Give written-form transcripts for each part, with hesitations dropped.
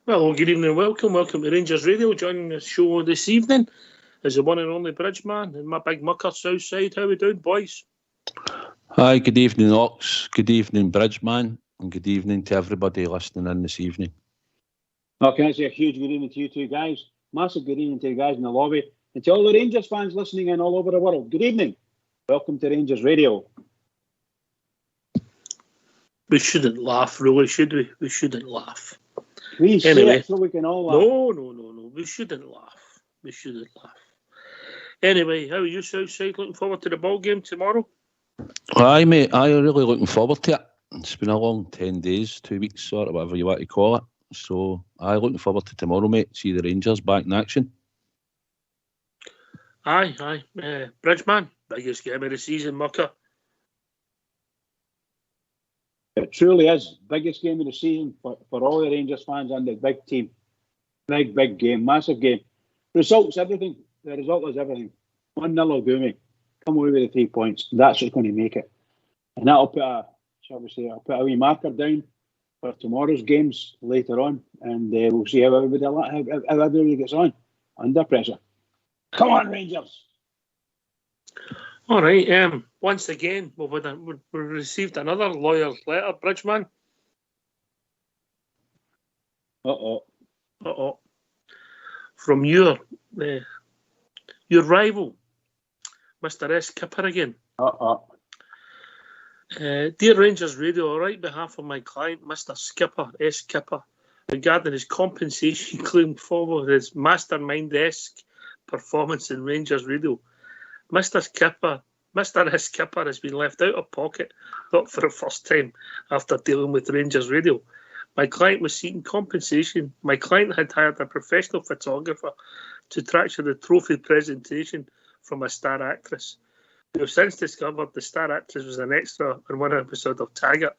Well, good evening and welcome. Welcome to Rangers Radio. Joining the show this evening is the one and only Bridgeman and my big mucker Southside. How we doing, boys? Hi, good evening, Ox. Good evening, Bridgeman. And good evening to everybody listening in this evening. Okay, I say a huge good evening to you two guys. Massive good evening to you guys in the lobby. And to all the Rangers fans listening in all over the world, good evening. Welcome to Rangers Radio. We shouldn't laugh, really, should we? We shouldn't laugh. Please Anyway. say it so we can all laugh. No. We shouldn't laugh. We shouldn't laugh. Anyway, how are you, Southside? Looking forward to the ball game tomorrow? Aye, mate. I'm really looking forward to it. It's been a long 10 days, 2 weeks, sort of, whatever you want to call it. So, I'm looking forward to tomorrow, mate. See the Rangers back in action. Aye. Bridgeman, biggest game of the season, mucker. It truly is. Biggest game of the season for all the Rangers fans and the big team. Big game, massive game. Results, everything. The result is everything. 1-0 will do me. Come away with the 3 points. That's what's going to make it. And that'll put a wee marker down for tomorrow's games later on. And we'll see how everybody gets on under pressure. Come on, Rangers. All right. Once again, we've received another lawyer's letter, Bridgeman. Uh-oh. From your rival, Mr. S. Kipper again. Dear Rangers Radio, on right behalf of my client, Mr. Skipper, S. Kipper, regarding his compensation claim for his mastermind-esque performance in Rangers Radio, Mr. S. Kipper has been left out of pocket, not for the first time after dealing with Rangers Radio. My client was seeking compensation. My client had hired a professional photographer to capture the trophy presentation from a star actress. We have since discovered the star actress was an extra in one episode of Taggart,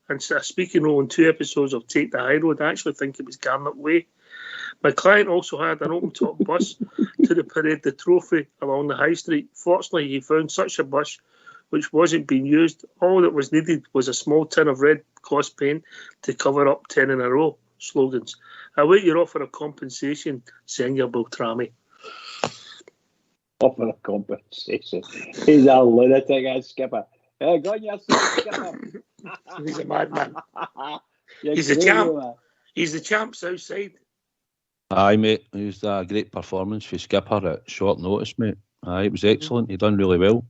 and a speaking role in 2 episodes of Take the High Road. I actually think it was Garnet Way. My client also hired an open-top bus to parade the trophy along the high street. Fortunately, he found such a bus which wasn't being used. All that was needed was a small tin of red gloss paint to cover up 10 in a row slogans. I await your offer of compensation, Senor Beltrami. Offer of compensation. He's a lunatic, Skipper. Go on yourself, Skipper. He's a madman. He's the champ. He's the champ Southside. Aye, mate. It was a great performance for Skipper at short notice, mate. Aye, it was excellent. He done really well.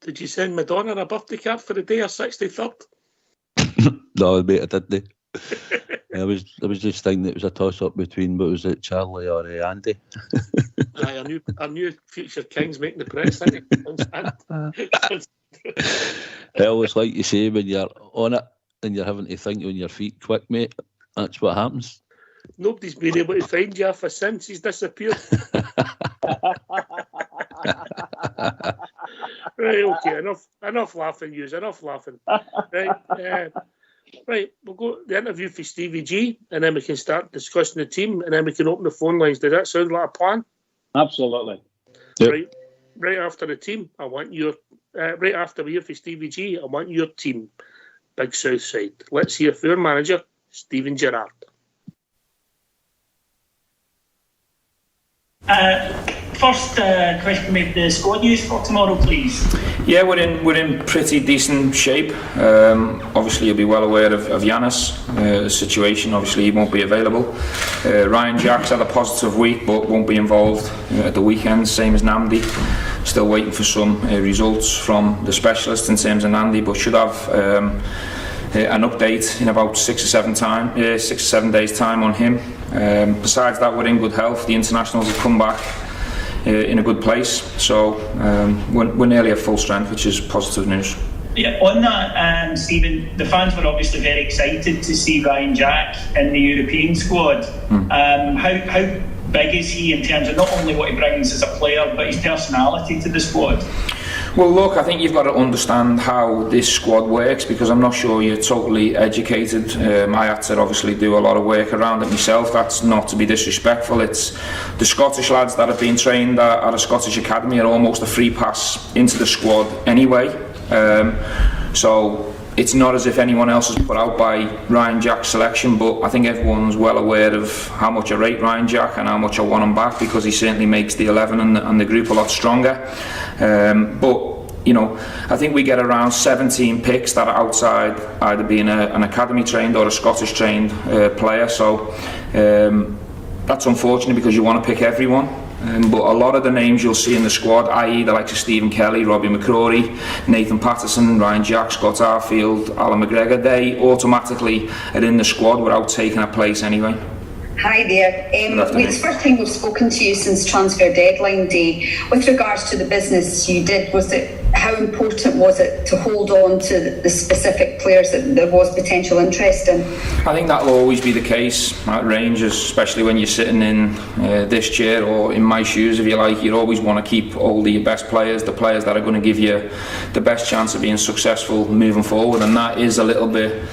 Did you send Madonna a birthday card for the day of 63rd? No, mate, I didn't. I was just thinking it was a toss-up between, what was it, Charlie or Andy? Aye, I knew future kings making the press, didn't he? Hell, it's like you say, when you're on it and you're having to think on your feet quick, mate. That's what happens. Nobody's been able to find you ever since he's disappeared. Right, okay, enough laughing, enough laughing. Right, we'll go the interview for Stevie G, and then we can start discussing the team, and then we can open the phone lines. Does that sound like a plan? Absolutely. Yep. Right after the team, I want your. Right after we hear for Stevie G, I want your team, Big Southside. Let's hear for your manager, Steven Gerrard. First question, mate, the squad news for tomorrow, please. Yeah, we're in pretty decent shape. Obviously, you'll be well aware of Giannis' situation. Obviously, he won't be available. Ryan Jack's had a positive week, but won't be involved at the weekend. Same as Namdi. Still waiting for some results from the specialist in terms of Nandi, but should have an update in about 6 or 7 days time on him. Besides that, we're in good health. The internationals have come back in a good place, so we're nearly at full strength, which is positive news. Yeah, on that, Stephen, the fans were obviously very excited to see Ryan Jack in the European squad. How big is he in terms of not only what he brings as a player, but his personality to the squad? Well, look, I think you've got to understand how this squad works, because I'm not sure you're totally educated. I had to obviously do a lot of work around it myself. That's not to be disrespectful. It's the Scottish lads that have been trained at a Scottish academy are almost a free pass into the squad anyway. So it's not as if anyone else is put out by Ryan Jack's selection, but I think everyone's well aware of how much I rate Ryan Jack and how much I want him back, because he certainly makes the 11 and the group a lot stronger. But you know, I think we get around 17 picks that are outside either being an academy trained or a Scottish trained player, so that's unfortunate because you want to pick everyone. But a lot of the names you'll see in the squad, i.e. the likes of Stephen Kelly, Robbie McCrory, Nathan Patterson, Ryan Jack, Scott Arfield, Alan McGregor, they automatically are in the squad without taking a place anyway. Hi there. It's the first time we've spoken to you since transfer deadline day. With regards to the business you did, how important was it to hold on to the specific players that there was potential interest in? I think that will always be the case at Rangers, especially when you're sitting in this chair or in my shoes, if you like. You always want to keep all the best players, the players that are going to give you the best chance of being successful moving forward, and that is a little bit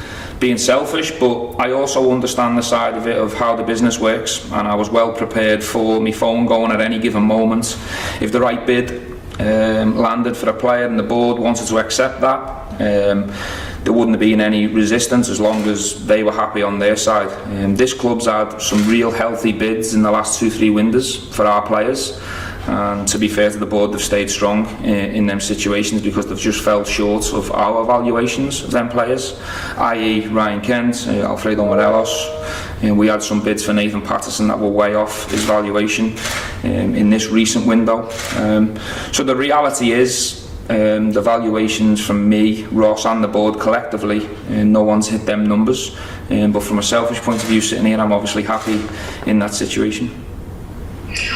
being selfish, but I also understand the side of it of how the business works, and I was well prepared for my phone going at any given moment. If the right bid landed for a player and the board wanted to accept that, there wouldn't have been any resistance as long as they were happy on their side. This club's had some real healthy bids in the last 2-3 windows for our players, and to be fair to the board, they've stayed strong in them situations because they've just fell short of our valuations of them players, i.e. Ryan Kent, Alfredo Morelos. We had some bids for Nathan Patterson that were way off his valuation in this recent window. So the reality is the valuations from me, Ross and the board collectively, no one's hit them numbers, but from a selfish point of view sitting here, I'm obviously happy in that situation.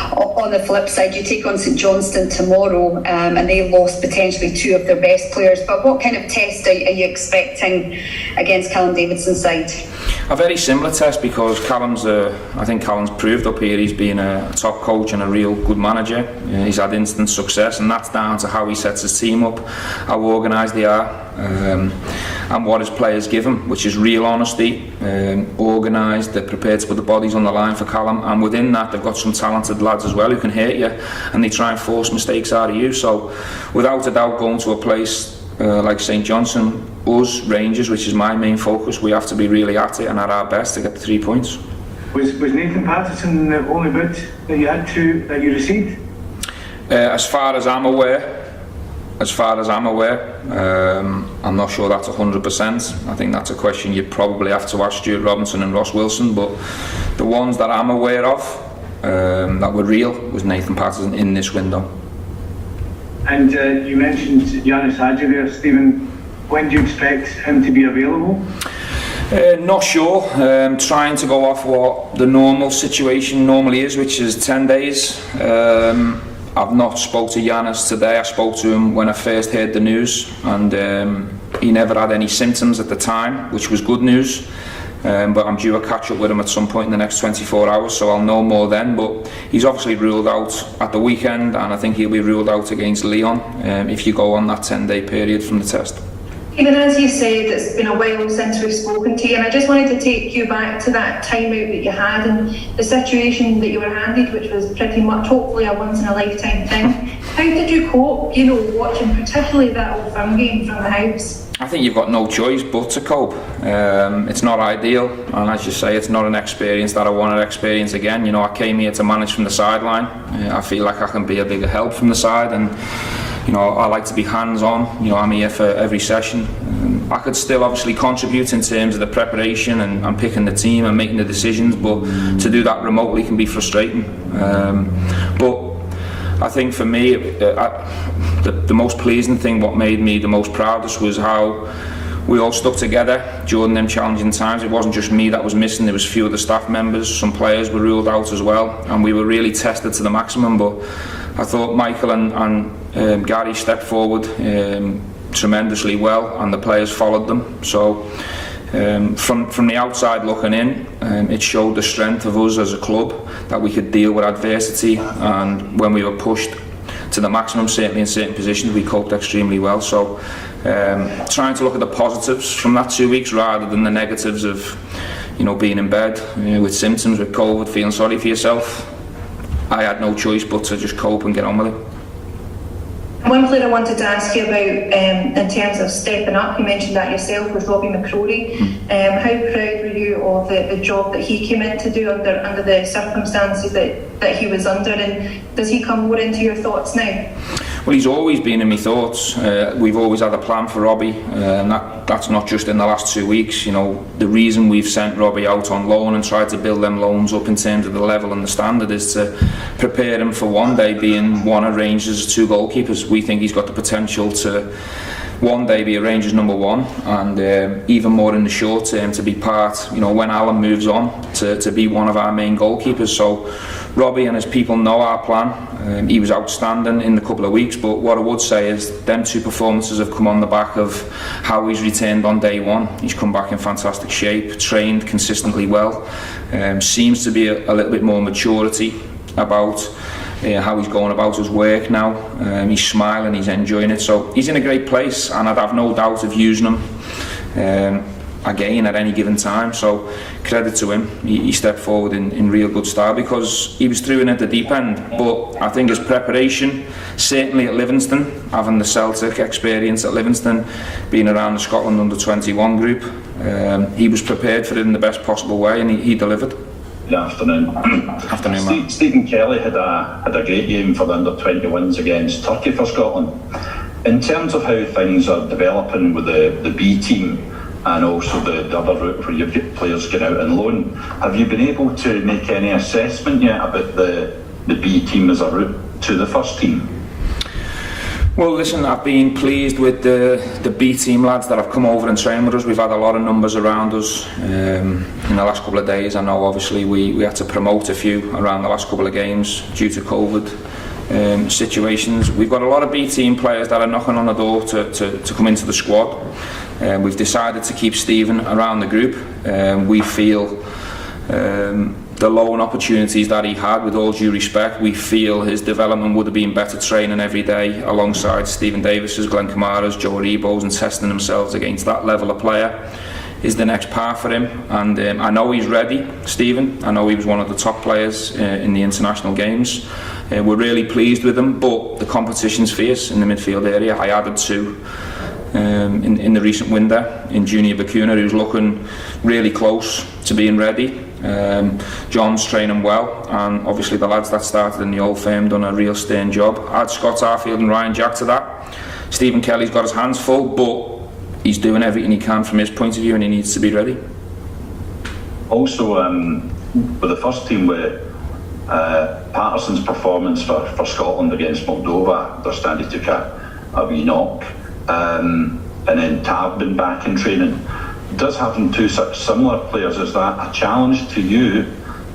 On the flip side, you take on St Johnstone tomorrow, and they lost potentially 2 of their best players, but what kind of test are you expecting against Callum Davidson's side? A very similar test, because I think Callum's proved up here he's been a top coach and a real good manager. He's had instant success, and that's down to how he sets his team up, how organised they are, and what his players give him, which is real honesty, organised, they're prepared to put the bodies on the line for Callum, and within that they've got some talented lads as well who can hurt you, and they try and force mistakes out of you. So without a doubt, going to a place like St Johnstone, us Rangers, which is my main focus, we have to be really at it and at our best to get the 3 points. Was Nathan Patterson the only bid that you received? As far as I'm aware, I'm not sure that's 100%. I think that's a question you'd probably have to ask Stuart Robinson and Ross Wilson, but the ones that I'm aware of that were real was Nathan Patterson in this window. And you mentioned Yanis Hadji there, Stephen. When do you expect him to be available? Not sure. Trying to go off what the normal situation normally is, which is 10 days. I've not spoke to Yanis today. I spoke to him when I first heard the news, and he never had any symptoms at the time, which was good news. But I'm due a catch up with him at some point in the next 24 hours, so I'll know more then. But he's obviously ruled out at the weekend, and I think he'll be ruled out against Lyon if you go on that 10-day period from the test. Even as you said, it's been a while since we've spoken to you, and I just wanted to take you back to that time out that you had and the situation that you were handed, which was pretty much hopefully a once-in-a-lifetime thing. How did you cope, watching particularly that Old Firm game from the house? I think you've got no choice but to cope. It's not ideal, and as you say, it's not an experience that I want to experience again. I came here to manage from the sideline. I feel like I can be a bigger help from the side, and I like to be hands-on. I'm here for every session. I could still obviously contribute in terms of the preparation and picking the team and making the decisions, but to do that remotely can be frustrating. But I think for me, the most pleasing thing, what made me the most proudest, was how we all stuck together during them challenging times. It wasn't just me that was missing, there was a few of the staff members, some players were ruled out as well, and we were really tested to the maximum. But I thought Michael and Gary stepped forward tremendously well, and the players followed them. So from the outside looking in, it showed the strength of us as a club, that we could deal with adversity, and when we were pushed to the maximum, certainly in certain positions, we coped extremely well. So trying to look at the positives from that 2 weeks rather than the negatives of being in bed with symptoms, with COVID, feeling sorry for yourself. I had no choice but to just cope and get on with it. One player I wanted to ask you about in terms of stepping up, you mentioned that yourself, was Robbie McCrory. How proud were you of the job that he came in to do under the circumstances that he was under, and does he come more into your thoughts now? Well, he's always been in my thoughts. We've always had a plan for Robbie, and that's not just in the last 2 weeks. You know, the reason we've sent Robbie out on loan and tried to build them loans up in terms of the level and the standard is to prepare him for one day being one of Rangers' 2 goalkeepers. We think he's got the potential to one day be a Rangers number 1, and even more in the short term to be part, you know, when Alan moves on, to be one of our main goalkeepers. So Robbie and his people know our plan. He was outstanding in the couple of weeks, but what I would say is them 2 performances have come on the back of how he's returned on day 1. He's come back in fantastic shape, trained consistently well, seems to be a little bit more maturity about how he's going about his work now. He's smiling, he's enjoying it, so he's in a great place, and I'd have no doubt of using him again at any given time. So credit to him, he stepped forward in real good style, because he was through in at the deep end, but I think his preparation, certainly at Livingston, having the Celtic experience at Livingston, being around the Scotland under-21 group, he was prepared for it in the best possible way, and he delivered. Good afternoon. Afternoon, man. Stephen Kelly had a great game for the under-21s against Turkey for Scotland. In terms of how things are developing with the B team, and also the other route where you've got players get out on loan, have you been able to make any assessment yet about the B team as a route to the first team? Well, listen, I've been pleased with the B team lads that have come over and trained with us. We've had a lot of numbers around us in the last couple of days. I know obviously we had to promote a few around the last couple of games due to COVID situations. We've got a lot of B team players that are knocking on the door to come into the squad. We've decided to keep Stephen around the group. We feel the loan opportunities that he had, with all due respect, we feel his development would have been better training every day alongside Stephen Davis's, Glenn Kamara's, Joe Aribo's, and testing themselves against that level of player is the next path for him. And I know he's ready, Stephen. I know he was one of the top players in the international games. We're really pleased with him, but the competition's fierce in the midfield area. I added 2 in the recent window in Junior Bakuna, who's looking really close to being ready. John's training well, and obviously the lads that started in the old firm done a real stern job. Add Scott Arfield and Ryan Jack to that. Stephen Kelly's got his hands full, but he's doing everything he can from his point of view, and he needs to be ready. Also, with the first team, with Patterson's performance for Scotland against Moldova, I understand he took a wee knock, and then Tab been back in training. Does having 2 such similar players, is that a challenge to you,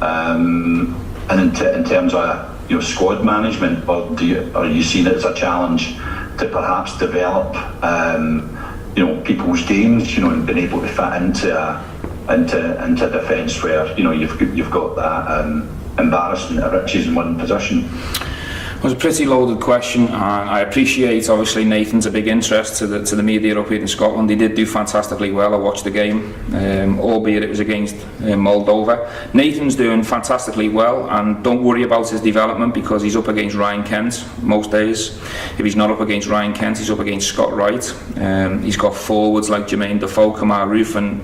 and in terms of squad management, or are you seeing it as a challenge to perhaps develop people's games, and being able to fit into defence where you've got that embarrassment of riches in one position? It was a pretty loaded question, and I appreciate obviously Nathan's a big interest to the media up here in Scotland. He did do fantastically well. I watched the game, albeit it was against Moldova. Nathan's doing fantastically well, and don't worry about his development, because he's up against Ryan Kent most days. If he's not up against Ryan Kent, he's up against Scott Wright. He's got forwards like Jermaine Defoe, Kamar Roof and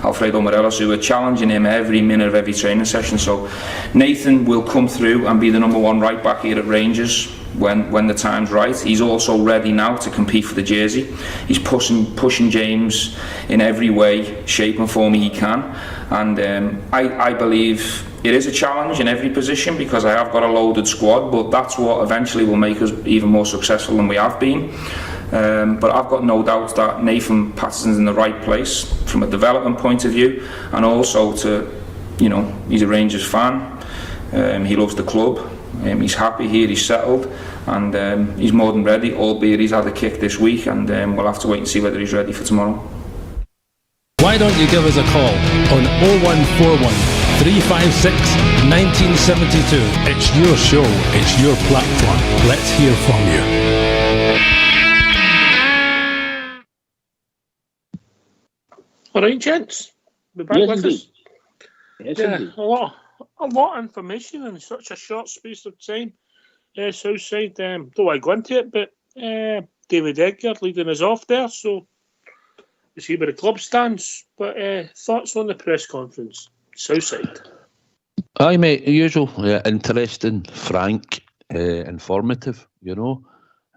Alfredo Morelos, who are challenging him every minute of every training session. So Nathan will come through and be the number 1 right back here at Rangers when the time's right. He's also ready now to compete for the jersey. He's pushing James in every way, shape and form he can, and I believe it is a challenge in every position, because I have got a loaded squad, but that's what eventually will make us even more successful than we have been. But I've got no doubt that Nathan Patterson's in the right place from a development point of view, and also he's a Rangers fan. He loves the club. He's happy here, he's settled, and he's more than ready, albeit he's had a kick this week, and we'll have to wait and see whether he's ready for tomorrow. Why don't you give us a call on 0141 356 1972. It's your show, it's your platform. Let's hear from you. All right, gents, be back with us. Yes, indeed. A lot of information in such a short space of time. Southside, don't want to go into it, but David Edgar leading us off there, so we'll see where the club stands. But thoughts on the press conference, Southside? Aye, mate, usual. Interesting, frank, informative, you know.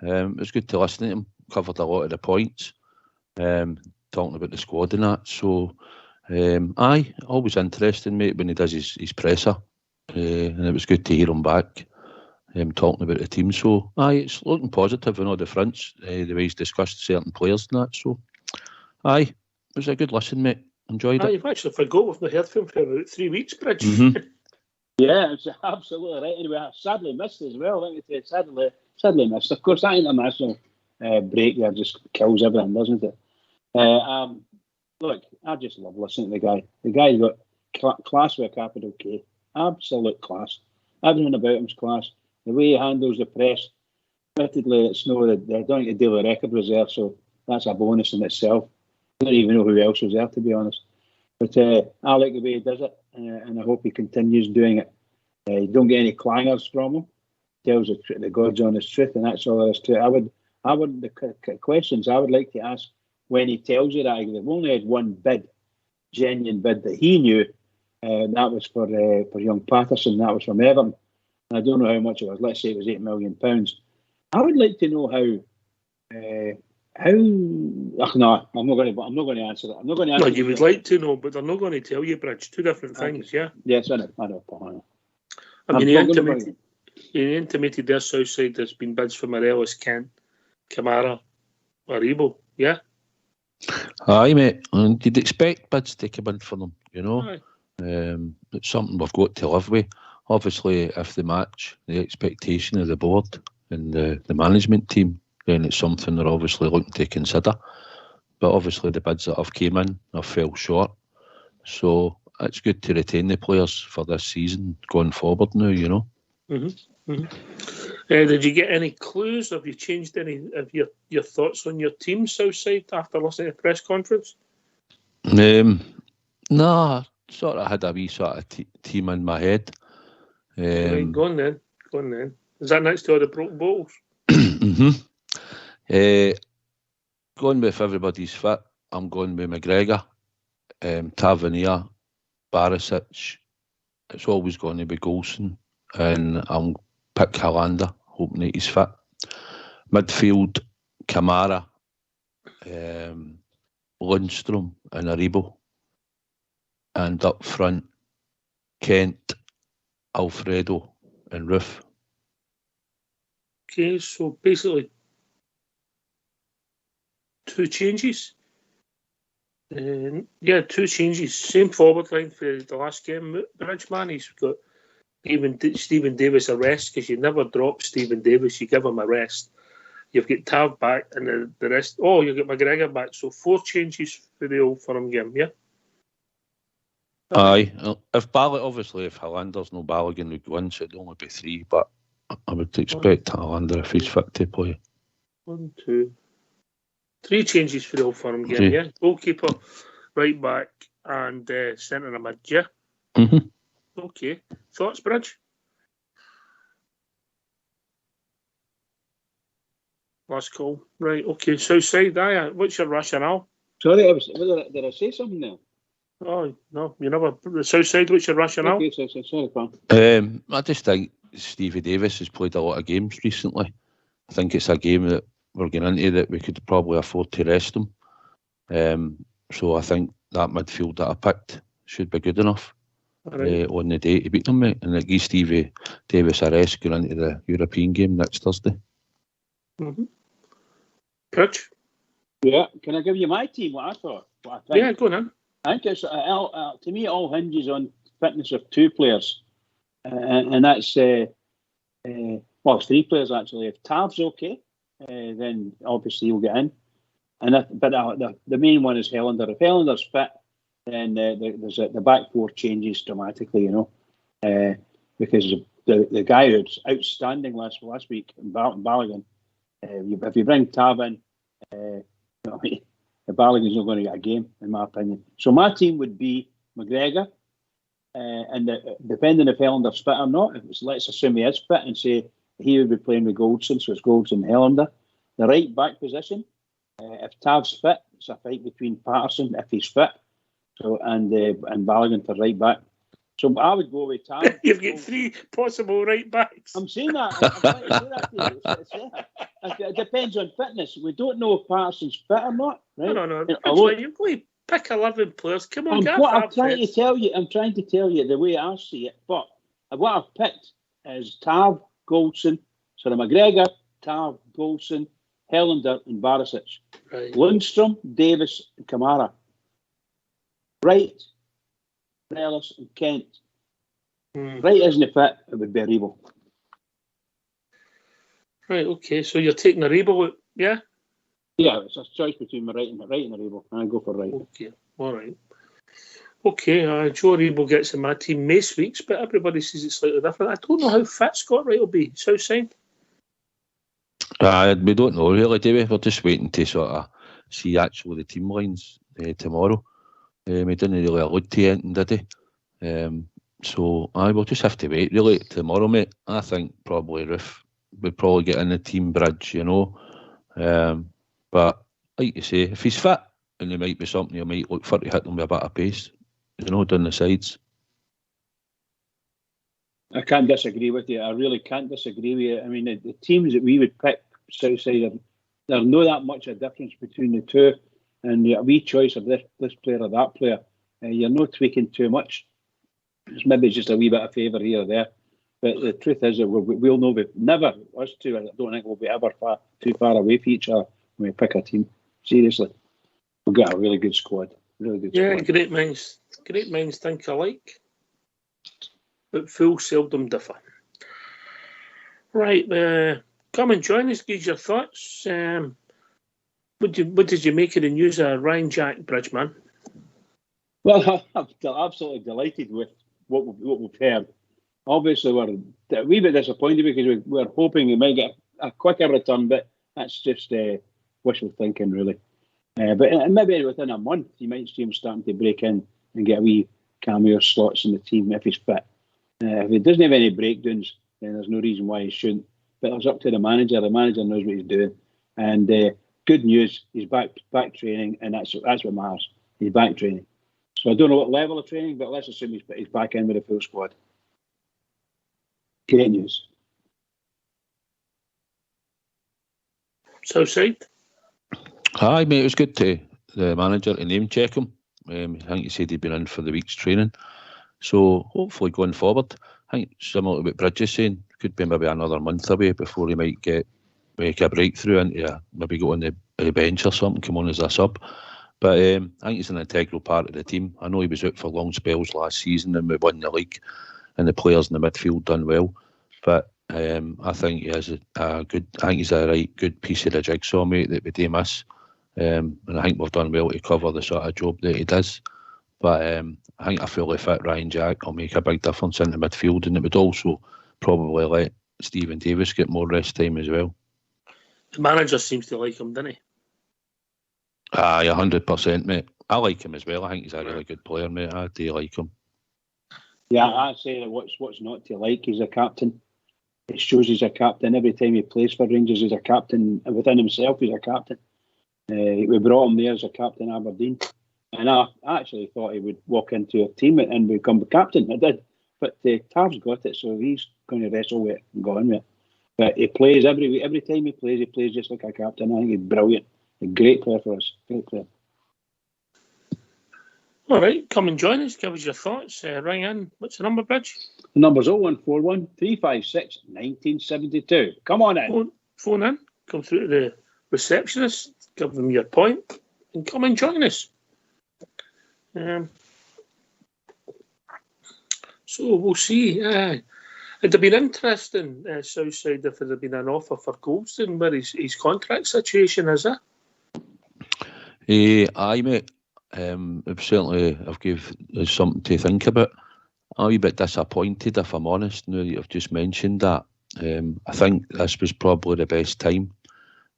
It was good to listen to him. Covered a lot of the points, talking about the squad and that. So, aye, always interesting, mate, when he does his presser. And it was good to hear him back, talking about the team. So, aye, it's looking positive on all the fronts, the way he's discussed certain players and that. So, aye, it was a good listen, mate. Enjoyed it. You've actually forgot we've not heard from him for about 3 weeks, Bridge. Mm-hmm. Yeah, it's absolutely right. Anyway, I sadly missed as well. I think it's sadly missed. Of course, that international break there just kills everything, doesn't it? Look, I just love listening to the guy. The guy's got class with a capital K. Absolute class. Everything about him's class. The way he handles the press. Admittedly, it's no that they're doing a daily record reserve, so that's a bonus in itself. I don't even know who else was there, to be honest. But I like the way he does it, and I hope he continues doing it. You don't get any clangers from him. Tells the God's honest truth, and that's all there is to it. The questions I would like to ask when he tells you that, they've only had one genuine bid that he knew, and that was for young Patterson. That was from Everton. And I don't know how much it was. Let's say it was £8 million. I would like to know how. No, I'm not going to answer that. I'm not going to answer. No, you would like to know, but they're not going to tell you, Bridge. Two different things, yeah. Yes, I know. I mean, he intimated their Southside there's been bids for Morelos, Kent, Kamara, Aribo, yeah? Aye, mate. And you'd expect bids to come in for them, you know? It's something we've got to live with. Obviously, if they match the expectation of the board and the management team, then it's something they're obviously looking to consider. But obviously, the bids that have came in have fell short. So it's good to retain the players for this season going forward now, you know. Mm-hmm. Mm-hmm. Did you get any clues? Have you changed any of your thoughts on your team, Southside, after listening to the press conference? No, I sort of had a wee sort of team in my head. Right, go on then. Is that next to all the broken bottles? Mm-hmm. Going with everybody's fit, I'm going with McGregor, Tavernier, Barisic. It's always going to be Golson, and I'll pick Hollander, hoping that he's fit. Midfield, Kamara, Lundstrom and Aribo. And up front, Kent, Alfredo and Roof. Okay, so basically 2 changes. 2 changes. Same forward line for the last game. Bridgeman, he's got even Stephen Davis a rest, because you never drop Stephen Davis, you give him a rest. You've got Tav back and the rest. Oh, you've got McGregor back. So 4 changes for the Old Firm game, yeah? Aye. If Hollander's no Balogun would go in, so it'd only be 3, but I would expect Hollander if he's fit to play. 1, 2, 3 changes for the Old Firm game, yeah? Goalkeeper, right back, and centre of mid, yeah? Mm-hmm. Okay. Thoughts, Bridge? Last call. Right, okay. Southside, what's your rationale? Sorry, did I say something now? Oh, no, you never. Southside, what's your rationale? Okay, sorry, Pam. I just think Stevie Davis has played a lot of games recently. I think it's a game that we're getting into that we could probably afford to rest him. So I think that midfield that I picked should be good enough on the day to beat them, mate. And it gives Stevie Davis a rest going into the European game next Thursday. Mm-hmm. Pitch? Yeah, can I give you my team, what I thought? What I think? Yeah, go on. I think it's, to me, it all hinges on fitness of 2 players. And that's, it's 3 players actually. If Tav's okay, then obviously he'll get in. But the main one is Hollander. If Hollander's fit, then the back 4 changes dramatically, you know. Because the guy who's outstanding last week, Balogun, if you bring Tav in, the Balogun's not going to get a game, in my opinion. So my team would be McGregor, and depending if Hollander's fit or not, let's assume he is fit and say he would be playing with Goldson, so it's Goldson and Hollander. The right back position, if Tav's fit, it's a fight between Patterson if he's fit, and Balogun for right back. So I would go with Tav. You've got 3 possible right backs. I'm saying that. I'm trying to say that to you. It depends on fitness. We don't know if Patterson's fit or not. Right? No. You're going to pick 11 players. Come on, I'm trying to tell you the way I see it. But what I've picked is Tav, Goldson, McGregor, Tav, Goldson, Helander, and Barisic. Right. Lundstrom, Davis, and Kamara. Wright, Rellis, and Kent. Wright isn't fit, it would be Aribo. Right, okay, so you're taking Aribo out, yeah? Yeah, it's a choice between Wright and Aribo, and I go for Wright. Okay, all right. Okay, Joe Aribo gets in my team most weeks, but everybody says it's slightly different. I don't know how fit Scott Wright will be. Southside? We don't know really, do we? We're just waiting to sort of see actually the team lines tomorrow. We didn't really allude to anything, did he? So I will just have to wait really tomorrow, mate. I think probably Roof would probably get in the team bridge, you know. But like you say, if he's fit, and there might be something you might look for to hit them with a bit of pace, you know, down the sides. I can't disagree with you. I really can't disagree with you. I mean, the teams that we would pick Southside, there's not that much a difference between the two. And a wee choice of this player or that player, you're not tweaking too much. It's maybe just a wee bit of favour here or there. But the truth is that we'll know us two, I don't think we'll be ever too far away from each other when we pick a team. Seriously. We've got a really good squad. Squad. Great minds think alike. But full seldom differ. Right, come and join us, give your thoughts. What did you make of the news of Ryan Jack, Bridgeman? Well, I'm absolutely delighted with what we've heard. Obviously, we're a wee bit disappointed because we're hoping he might get a quicker return, but that's just wishful thinking, really. But maybe within a month, you might see him starting to break in and get a wee cameo slots in the team if he's fit. If he doesn't have any breakdowns, then there's no reason why he shouldn't. But it's up to the manager. The manager knows what he's doing. And good news, he's back training, and that's what matters. He's back training. So I don't know what level of training, but let's assume he's back in with a full squad. Great news. Southside? Hi, mate. It was good to the manager to name check him. I think he said he'd been in for the week's training. So hopefully going forward, I think similar to what Bridges saying, could be maybe another month away before he might make a breakthrough into maybe go on the bench or something, come on as a sub. But I think he's an integral part of the team. I know he was out for long spells last season and we won the league and the players in the midfield done well. But I think he has he's a right good piece of the jigsaw, mate, that we do miss. And I think we've done well to cover the sort of job that he does. But I think a fully fit Ryan Jack will make a big difference in the midfield, and it would also probably let Stephen Davis get more rest time as well. The manager seems to like him, doesn't he? Aye, 100%, mate. I like him as well. I think he's a really good player, mate. I do like him. Yeah, I'd say that what's not to like, he's a captain. It shows he's a captain. Every time he plays for Rangers, he's a captain. And within himself, he's a captain. We brought him there as a captain Aberdeen. And I actually thought he would walk into a team and become the captain. I did. But Tav's got it, so he's going to wrestle with it and go on with it. But he plays every time he plays just like a captain. I think he's brilliant. A great player for us. Great player. All right, come and join us. Give us your thoughts. Ring in. What's the number, Bridge? The number's 0141 356 1972. Come on in. Phone in. Come through to the receptionist. Give them your point. And come and join us. So we'll see. It'd have been interesting, Southside, if there had been an offer for Goldson, where his contract situation is it? Aye, mate. Certainly, I've give us something to think about. I'm a wee bit disappointed, if I'm honest, now that you've just mentioned that. I think this was probably the best time.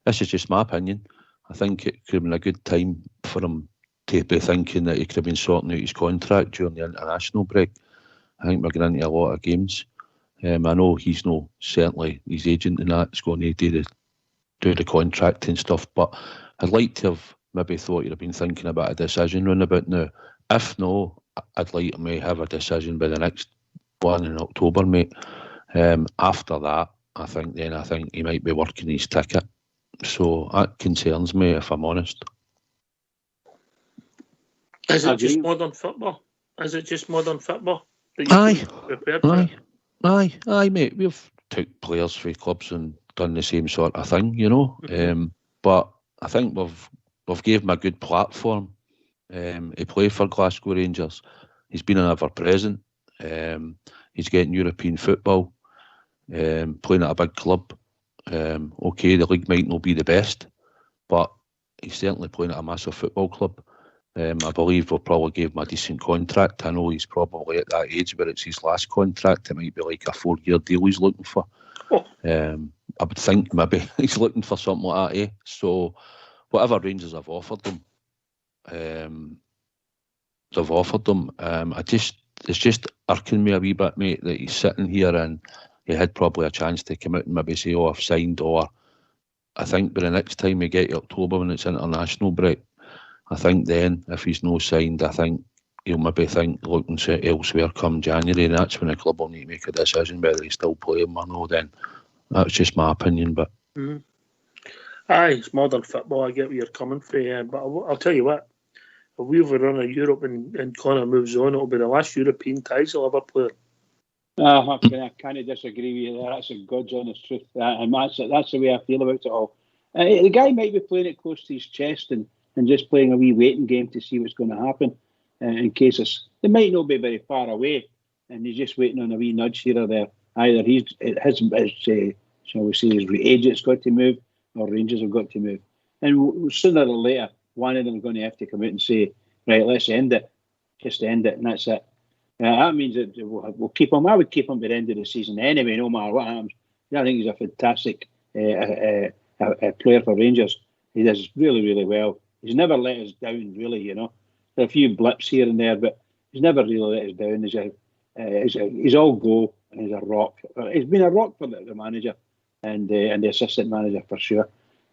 This is just my opinion. I think it could have been a good time for him to be thinking that he could have been sorting out his contract during the international break. I think we're going into a lot of games. I know he's certainly his agent and that's going to do the do the contracting stuff. But I'd like to have maybe thought you'd have been thinking about a decision round about now. If no, I'd like to have a decision by the next one in October, mate. After that, I think he might be working his ticket. So that concerns me, if I'm honest. Is it just modern football? Is it just modern football? Aye, mate. We've took players for clubs and done the same sort of thing, you know. Mm-hmm. But I think we've gave him a good platform. He played for Glasgow Rangers. He's been an ever-present. He's getting European football, playing at a big club. Okay, the league might not be the best, but he's certainly playing at a massive football club. I believe we'll probably give him a decent contract. I know he's probably at that age where it's his last contract. It might be like a 4-year deal he's looking for. I would think maybe he's looking for something like that, eh? So whatever Rangers have offered them, they've offered them. It's just irking me a wee bit, mate, that he's sitting here and he had probably a chance to come out and maybe say, I've signed, or I think by the next time we get to October when it's international break, I think then, if he's no signed, I think he'll maybe think looking elsewhere come January, and that's when the club will need to make a decision whether he's still playing or no. Then that's just my opinion. But aye, it's modern football. I get where you're coming from, but I'll tell you what: if we ever run a Europe and Connor moves on, it'll be the last European ties he'll ever play. I can't disagree with you there. That's a God's honest truth, and that's the way I feel about it all. The guy might be playing it close to his chest and just playing a wee waiting game to see what's going to happen in case it might not be very far away, and he's just waiting on a wee nudge here or there. Either his agent's got to move, or Rangers have got to move, and sooner or later one of them is going to have to come out and say, right, let's end it, just end it, and that's it. That means that we'll keep him. I would keep him by the end of the season anyway, no matter what happens. I think he's a fantastic player for Rangers. He does really, really well. He's never let us down, really, you know. There are a few blips here and there, but he's never really let us down. He's all go, and he's a rock. He's been a rock for the manager and the assistant manager for sure.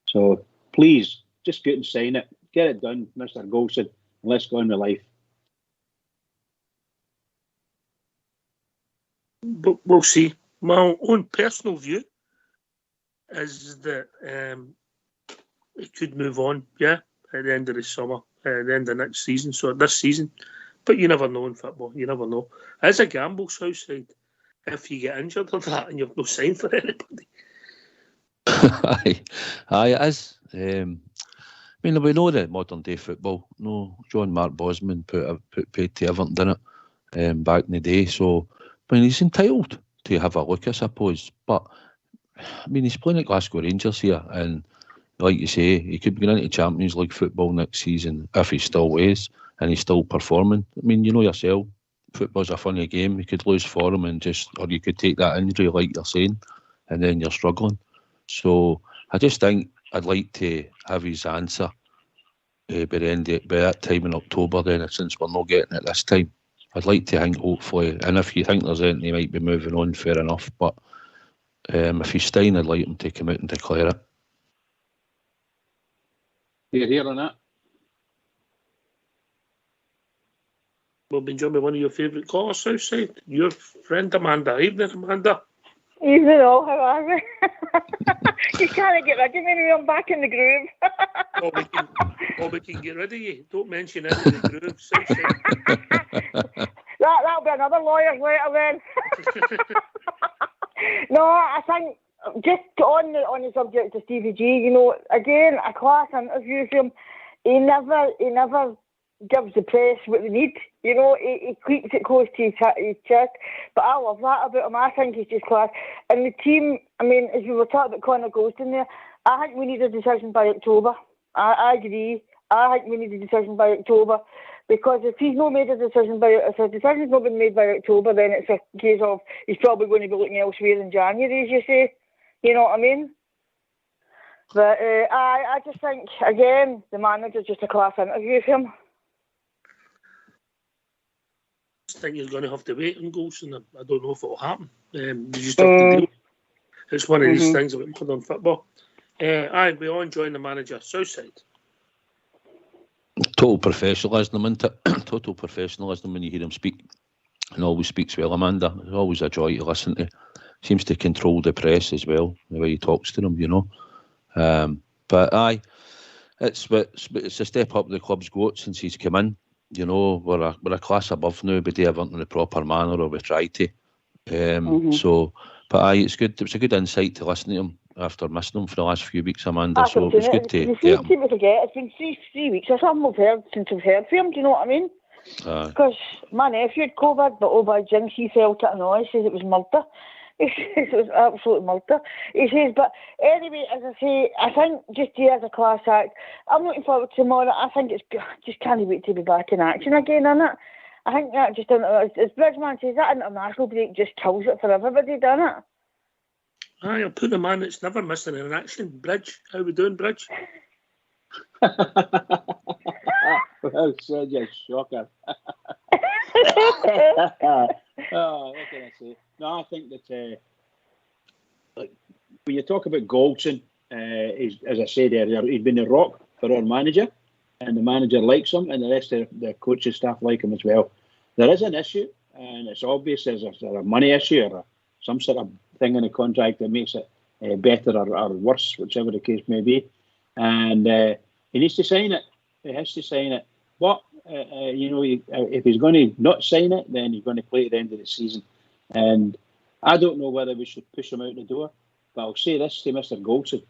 So please, just go out and sign it. Get it done, Mr. Golson, and let's go on with life. But we'll see. My own personal view is that it could move on, at the end of the summer, at the end of next season, so this season. But you never know in football, you never know. It's a gamble, Southside, if you get injured or that and you've no sign for anybody. Aye, it is. I mean, we know that modern day football. No, John Mark Bosman put paid to Everton, didn't it, back in the day. So, I mean, he's entitled to have a look, I suppose. But, I mean, he's playing at Glasgow Rangers here, and like you say, he could be going into Champions League football next season if he still is, and he's still performing. I mean, you know yourself, football's a funny game. You could lose form or you could take that injury, like you're saying, and then you're struggling. So I just think I'd like to have his answer by that time in October. Then, since we're not getting it this time, I'd like to think, hopefully, and if you think there's anything he might be moving on, fair enough. But if he's staying, I'd like him to come out and declare it. You're here on that. We'll be joined by one of your favourite callers, Southside, your friend Amanda. Evening, Amanda. Evening all, how are we? You can't get rid of me, I'm back in the groove. we can get rid of you. Don't mention it in the groove, Southside. That'll be another lawyer's letter then. No, I think just on the subject of Stevie G, you know, again, a class interview for him. He never gives the press what they need. You know, he keeps it close to his chest. But I love that about him. I think he's just class. And the team, I mean, as we were talking about Connor Golson there, I think we need a decision by October. I agree. I think we need a decision by October. Because if he's not made a decision if a decision's not been made by October, then it's a case of he's probably going to be looking elsewhere in January, as you say. You know what I mean? But I just think, again, the manager's just a class interview for him. I think he's going to have to wait on Golson. I don't know if it'll happen. You just have to deal. It's one of these things about modern football. Aye, we all enjoying the manager. Southside. Total professionalism, isn't it? Total professionalism when you hear him speak. And always speaks well, Amanda. It's always a joy to listen to. Seems to control the press as well, the way he talks to them, you know. But aye, it's a step up the club's got since he's come in. You know, we're a class above now, but they haven't in the proper manner, or we try to. So, but aye, it's good. It was a good insight to listen to him after missing him for the last few weeks, Amanda. So it was good to get him. It's been three weeks or something we've heard since we've heard from him. Do you know what I mean? Because my nephew had COVID, but by jinx, he felt it and all. He says it was murder. He says it was absolute murder. He says, but anyway, as I say, I think just as a class act, I'm looking forward to tomorrow. I think just can't wait to be back in action again, innit? I think that just, as Bridgeman says, that international break just kills it for everybody, doesn't it? Aye, I'll put the man that's never missed an action. Bridge, how we doing, Bridge? Well said, you shocker. What can I say? No, I think that when you talk about Goldson, as I said earlier, he's been a rock for our manager, and the manager likes him, and the rest of the coaching staff like him as well. There is an issue, and it's obvious there's a money issue or some sort of thing in the contract that makes it better or worse, whichever the case may be. And he needs to sign it. He has to sign it. But, if he's going to not sign it, then he's going to play at the end of the season. And I don't know whether we should push him out the door, but I'll say this to Mr. Goldson.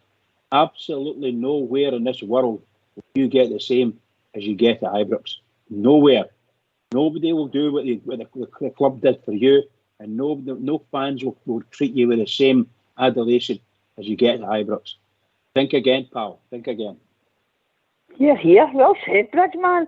Absolutely nowhere in this world will you get the same as you get at Ibrox. Nowhere. Nobody will do what the club did for you, and no fans will treat you with the same adulation as you get at Ibrox. Think again, pal. Think again. Yeah. Well said, Bridgeman.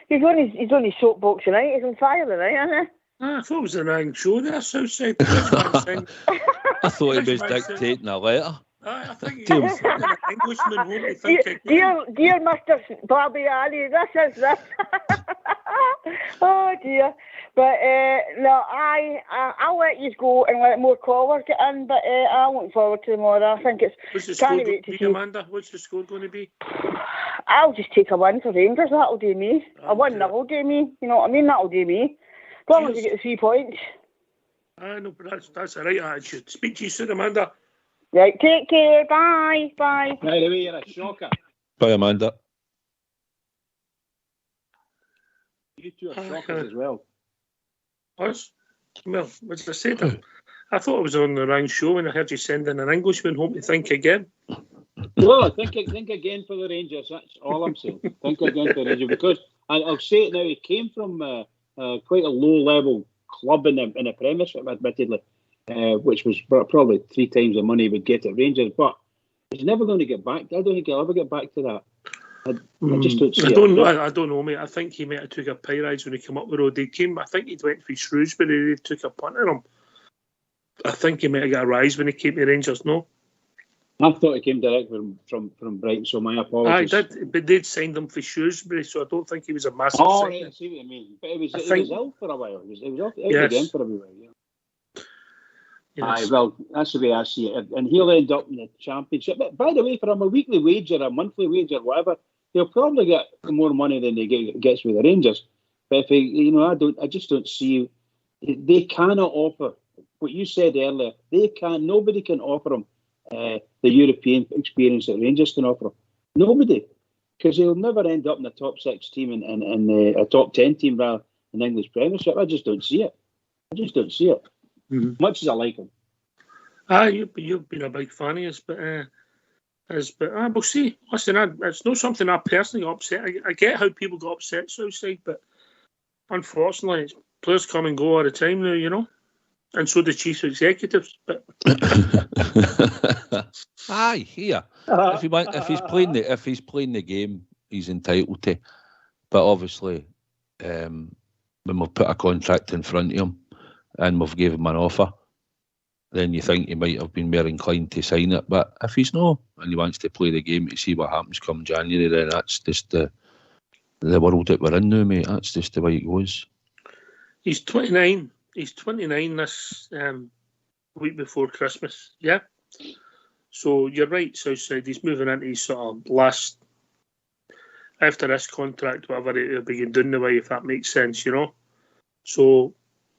He's on his soapbox tonight. He's on fire tonight, isn't he? I thought it was a wrong show there, Southside. I thought he was dictating a letter. I think he was an Englishman home to think again. Dear Mr. Barbieri, this is this. Oh dear. But no, I'll let you go and let more callers get in, but I'm looking forward to tomorrow. I think it's... What's the score going to be, Amanda? What's the score going to be? I'll just take a win for Rangers. That'll do me. A 1-0 will do me. You know what I mean? That'll do me. As long as you get the 3 points. I know, but that's the right attitude. Speak to you soon, Amanda. Right, take care. Bye. Bye. By the way, you're a shocker. Bye, Amanda. You two are shockers as well. Us? Well, as I said, I thought I was on the wrong show when I heard you sending an Englishman home to think again. No, think again for the Rangers. That's all I'm saying. Think again for the Rangers, because I'll say it now. He came from quite a low-level club in the Premiership, admittedly, which was probably 3 times the money he would get at Rangers. But he's never going to get back. I don't think he'll ever get back to that. I just don't see I don't know, mate. I think he might have took a pie rise when he came up the road. I think he went for Shrewsbury. They took a punt on him. I think he might have got a rise when he came to Rangers, no? I thought he came direct from Brighton, so my apologies. I did, but they'd signed him for Shrewsbury, so I don't think he was a massive signing. Right, I see what you mean. But he was ill for a while. He was out again for a while, yeah. Yes. Aye, well, that's the way I see it. And he'll end up in the Championship. But by the way, for him, a weekly wage or a monthly wage or whatever, he'll probably get more money than he gets with the Rangers. But if he, I just don't see. They cannot offer what you said earlier. Nobody can offer him the European experience that Rangers can offer him. Nobody, because he'll never end up in the top 6 team and a top 10 team rather in the English Premiership. I just don't see it. Mm-hmm. Much as I like him. You've been a big fan of his, but we'll see. Listen, it's not something I personally got upset. I get how people got upset Southside, but unfortunately, players come and go all the time now, and so do chief executives. But aye, here. If he's playing the game, he's entitled to. But obviously, when we've put a contract in front of him and we've gave him an offer, then you think he might have been more inclined to sign it. But if he's not, and he wants to play the game to see what happens come January, then that's just the world that we're in now, mate. That's just the way it goes. He's 29. He's 29 this week before Christmas. Yeah. So you're right, Southside. He's moving into his sort of last, after this contract, whatever he'll be doing the way, if that makes sense, you know. So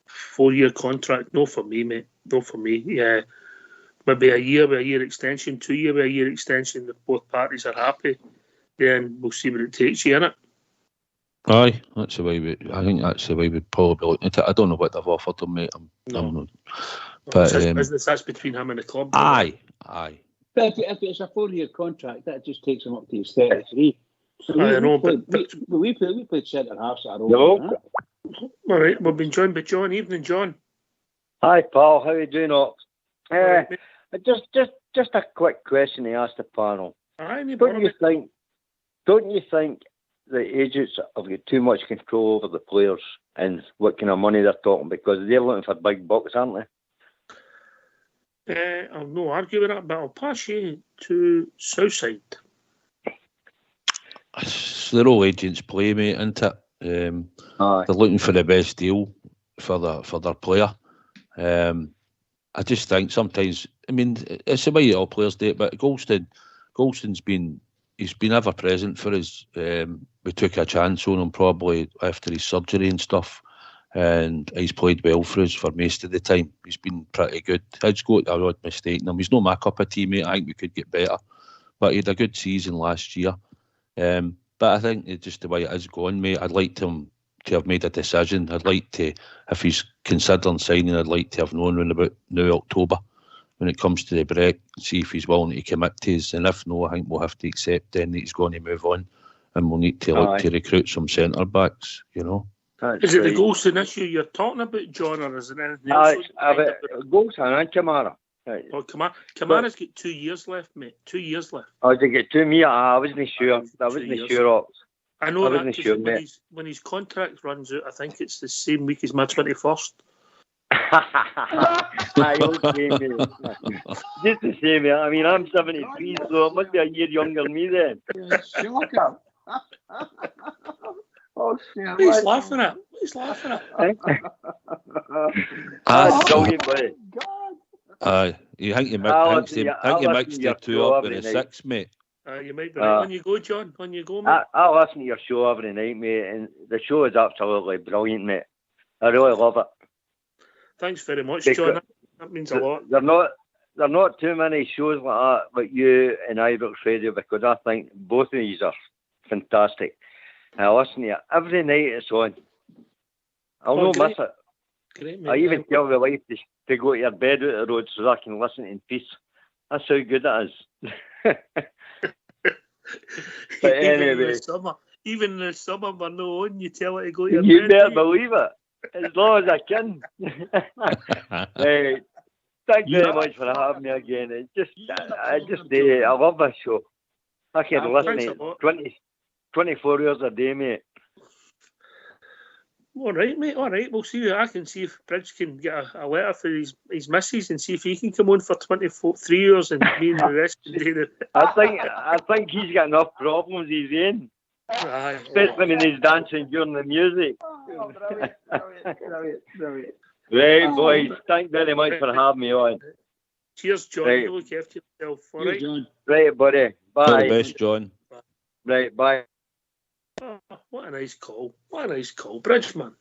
4-year contract, no for me, mate. No for me. Yeah, maybe a year with a year extension, 2 year with a year extension. If both parties are happy, then we'll see where it takes you, innit? Aye, that's the way I think that's the way we'd probably be looking at it. I don't know what they've offered him, mate. But it's business, that's between him and the club. Aye. But if it's a 4-year contract, that just takes him up to his 33. So we played centre halves at our own. All right, we've been joined by John. Evening, John. Hi, pal. How you doing, Ox? Right, just a quick question to ask the panel. Aye, don't you think the agents have got too much control over the players and what kind of money they're talking, because they're looking for big bucks, aren't they? I'll no argue with that, but I'll pass you to Southside. They're all agents' play, mate, isn't it? They're looking for the best deal for their player. I just think sometimes, I mean, it's the way all players do it, but Golston's been ever present for us. We took a chance on him probably after his surgery and stuff, and he's played well for us for most of the time. He's been pretty good. He's got a odd mistake in him. He's not my cup of tea, mate. I think we could get better, but he had a good season last year. But I think it's just the way it is going, mate. I'd like him to have made a decision. I'd like to, if he's considering signing, I'd like to have known around about now October, when it comes to the break, see if he's willing to commit to us. And if no, I think we'll have to accept then that he's going to move on, and we'll need to look to recruit some centre backs, you know. Is it the Golston issue you're talking about, John, or is it anything else? Golston and Kamara. Well, Kamara's got 2 years left, mate. 2 years left. Oh, did he get 2 years? I wasn't sure. I know that when his contract runs out, I think it's the same week as my 21st. Just the same, mate. I mean, I'm 73, so it must be a year younger than me then. Shocker. Oh, shit. He's laughing at. That's brilliant, buddy. Aye, you think you mixed the two up with a 6, mate? You might be right. On you go, John. On you go, mate. I listen to your show every night, mate, and the show is absolutely brilliant, mate. I really love it. Thanks very much, John. That means a lot. There are not too many shows like that, like you and Ibrox Radio, because I think both of these are fantastic. I listen to it every night it's on. I'll not miss it. Great, mate. I even tell the wife to go to your bed out the road so I can listen in peace. That's how good it is. But anyway, even in the summer, we're not on. You tell her to go to your bed. You better believe it. As long as I can. Thank you very much for having me again. I love this show. I can listen to it 24 hours a day, mate. All right, mate. All right. We'll see. I can see if Bridge can get a letter for his missus and see if he can come on for 3 hours and me and the rest can do it. I think he's got enough problems he's in. Especially when he's dancing during the music. Brilliant. Right, boys. Thank you very much for having me on. Cheers, John. Right. You look after yourself. All right. John. Right, buddy. Bye. All the best, John. Right, bye. Oh, what a nice call. Bridgeman.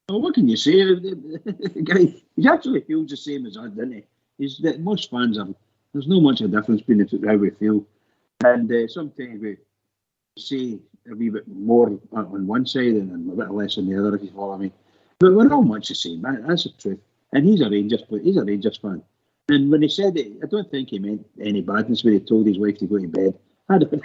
Well, what can you say? The guy, he actually feels the same as us, doesn't he? Most fans are. There's not much of a difference between how we feel. And sometimes we say a wee bit more on one side and a bit less on the other, if you follow me. But we're all much the same, that's the truth. And he's a Rangers fan. And when he said it, I don't think he meant any badness when he told his wife to go to bed. I don't.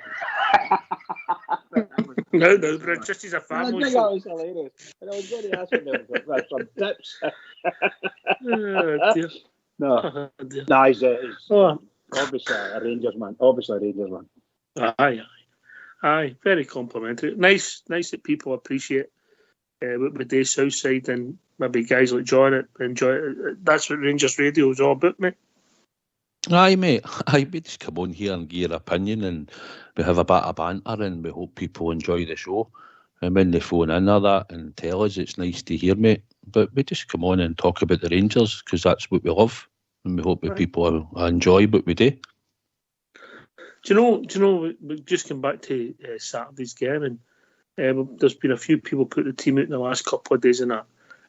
No, but just as a family. I think that was hilarious. And I was going to ask him for some tips. Oh, dear. No, he's obviously a Rangers man. Aye, very complimentary. Nice that people appreciate what we do Southside, and maybe guys like John enjoy it. That's what Rangers Radio is all about, mate. Aye, mate. Aye, we just come on here and give your opinion, and we have a bit of banter, and we hope people enjoy the show. And when they phone in or that and tell us, it's nice to hear, mate. But we just come on and talk about the Rangers because that's what we love. and we hope that people enjoy what we do. Do you know? We just come back to Saturday's game, and there's been a few people put the team out in the last couple of days and that,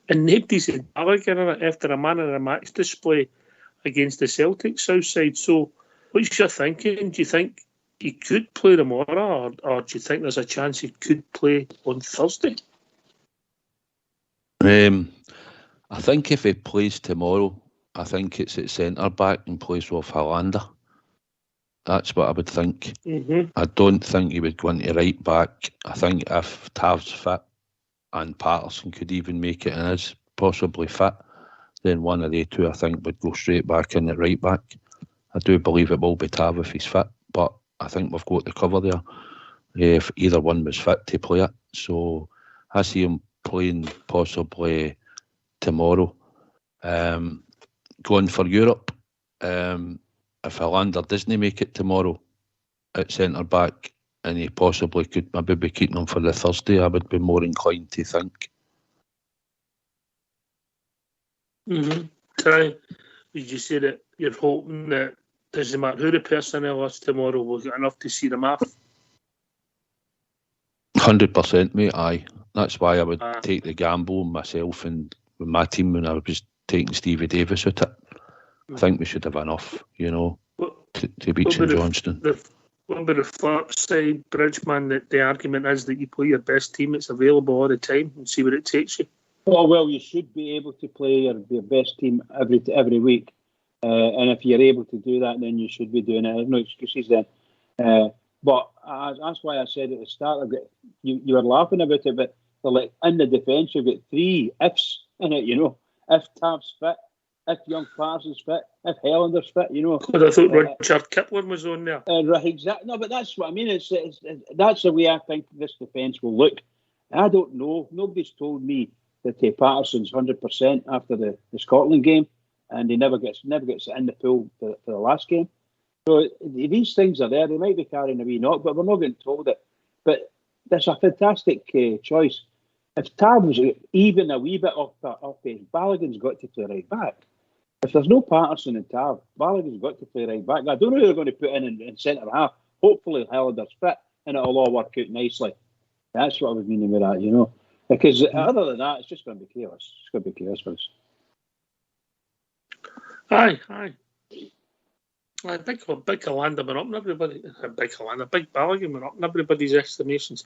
and nobody's had Gallagher in it after a man of the match display against the Celtic South Side. So, what's your thinking? Do you think he could play tomorrow, or do you think there's a chance he could play on Thursday? I think if he plays tomorrow, I think it's at centre back in place of Hollander. That's what I would think. Mm-hmm. I don't think he would go into right back. I think if Tav's fit and Patterson could even make it and is possibly fit, then one of the two I think would go straight back in at right back. I do believe it will be Tav if he's fit, but I think we've got the cover there if either one was fit to play it. So I see him playing possibly tomorrow. Going for Europe, if Hollander doesn't make it tomorrow at centre back, and he possibly could maybe be keeping him for the Thursday, I would be more inclined to think. Mm-hmm. Would you say that you're hoping that doesn't matter who the personnel is tomorrow, we'll get enough to see them off? 100%, mate. Aye, that's why I would take the gamble myself and with my team when I was taking Stevie Davis at it. I think we should have enough, to beat St Johnstone. What about the flip side, Bridgeman, that the argument is that you play your best team, it's available all the time, and see where it takes you? Well, you should be able to play your best team every week. And if you're able to do that, then you should be doing it. No excuses then. But that's why I said at the start, you were laughing about it, but like in the defence, you've got three ifs in it, If Tav's fit, if young Parsons fit, if Hellander's fit, Because I thought Richard Kipling was on there. Right, exactly. No, but that's what I mean. It's that's the way I think this defence will look. I don't know. Nobody's told me that Patterson's 100% after the Scotland game, and he never gets in the pool for the last game. So these things are there. They might be carrying a wee knock, but we're not getting told it. But that's a fantastic choice. If Tav was even a wee bit off pace, Balogun's got to play right back. If there's no Patterson and Tav, Balogun's got to play right back. I don't know who they're going to put in centre half. Hopefully Hellander's fit and it'll all work out nicely. That's what I was meaning with that, Because other than that, it's just going to be chaos. It's going to be chaos for us. Aye. Big Hollander went up in everybody. Big Balogun went up in everybody's estimations.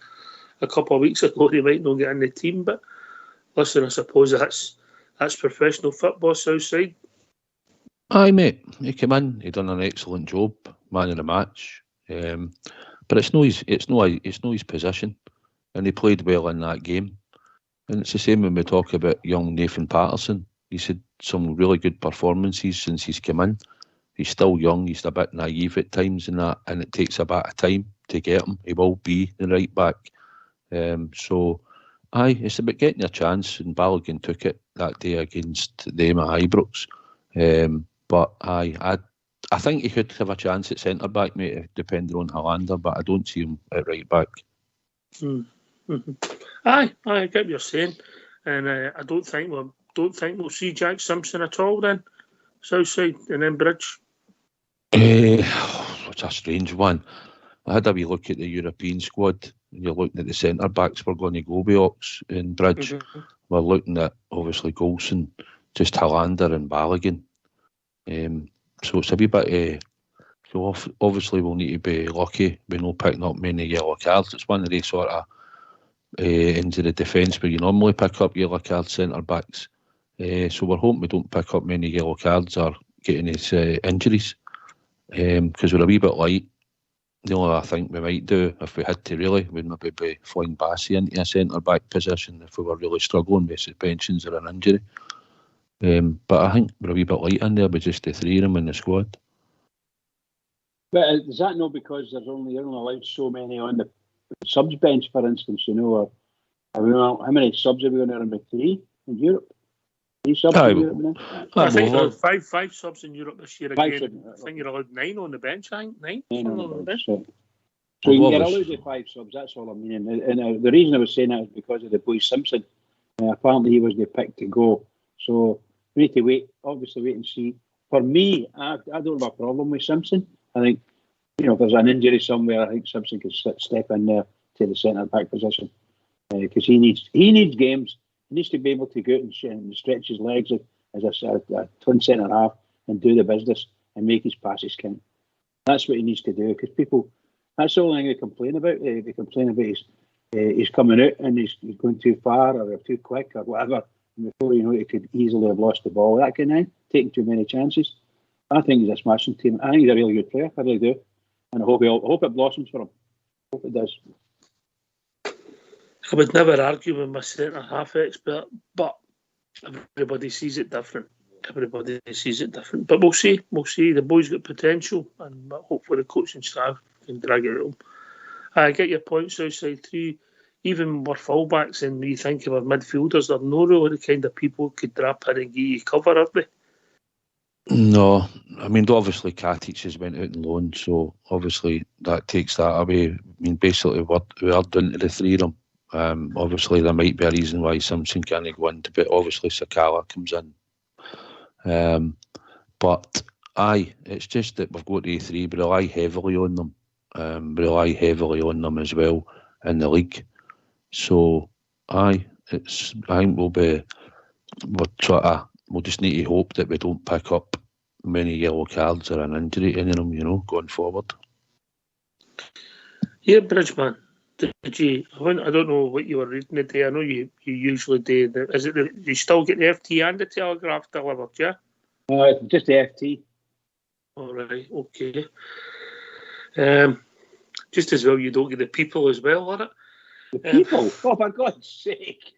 A couple of weeks ago, he might not get in the team, but listen, I suppose that's professional football Southside. Aye, mate. He came in. He done an excellent job, man of the match. But it's no his position, and he played well in that game. And it's the same when we talk about young Nathan Patterson. He's had some really good performances since he's come in. He's still young. He's a bit naive at times, and it takes a bit of time to get him. He will be the right back. So, aye, it's about getting a chance, and Balogun took it that day against them at Ibrox. But I think he could have a chance at centre back, mate, depending on Hollander. But I don't see him at right back. Mm-hmm. Aye, I get what you're saying, and I don't think we'll see Jack Simpson at all then, Southside and then Bridge. It's a strange one. I had a wee look at the European squad. You're looking at the centre backs we're going to go with Ox and Bridge. Mm-hmm. We're looking at obviously Golson, just Hollander and Balogun. So it's a wee bit. So obviously we'll need to be lucky. We're not picking up many yellow cards. It's one of the sort of into the defence where you normally pick up yellow card centre backs. So we're hoping we don't pick up many yellow cards or get any injuries because we're a wee bit light. The only I think we might do, if we had to really, would maybe be flying Bassey into a centre-back position if we were really struggling with suspensions or an injury. But I think we're a wee bit light in there with just the three of them in the squad. But is that not because you're only allowed so many on the subs bench, for instance, or how many subs are we going to run with? 3 in Europe? 3 subs in Europe now? I think there are 5 subs in Europe this year again. I think you're allowed 9 on the bench, I think. 9 on the bench. So you're allowed the 5 subs, that's all I'm meaning. And the reason I was saying that is because of the boy Simpson. Apparently he was the pick to go. So we need to wait and see for me, I don't have a problem with Simpson. I think, if there's an injury somewhere, I think Simpson could step in there to the centre back position because he needs games. He needs to be able to go out and stretch his legs as a twin centre half and do the business and make his passes count. That's what he needs to do because people. That's the only thing they complain about. They complain about he's coming out and he's going too far or too quick or whatever. And before you know it, he could easily have lost the ball. That kind of thing, taking too many chances. I think he's a smashing team. I think he's a really good player. I really do. And I hope it blossoms for him. I hope it does. I would never argue with my centre half expert, but everybody sees it different. But we'll see. The boy's got potential, and hopefully the coaching staff can drag it out. I get your point, Southside 3. Even more fullbacks, and when you think of our midfielders, they're not really the kind of people who could drop in and give you cover, are they? No, I mean, obviously Katic has went out on loan, so obviously that takes that away. I mean, basically we are down to the three of them. Obviously there might be a reason why Simpson can't go in, but obviously Sakala comes in. But it's just that we've got A3, we rely heavily on them. We rely heavily on them as well in the league. So I think we'll just need to hope that we don't pick up many yellow cards or an injury to any of them, going forward. Yeah, Bridgeman, did you? I don't know what you were reading today. I know you usually do. Is it you still get the FT and the Telegraph delivered? Yeah. Just the FT. All right. Okay. Just as well, you don't get the People as well, are it? The People? Oh, for God's sake!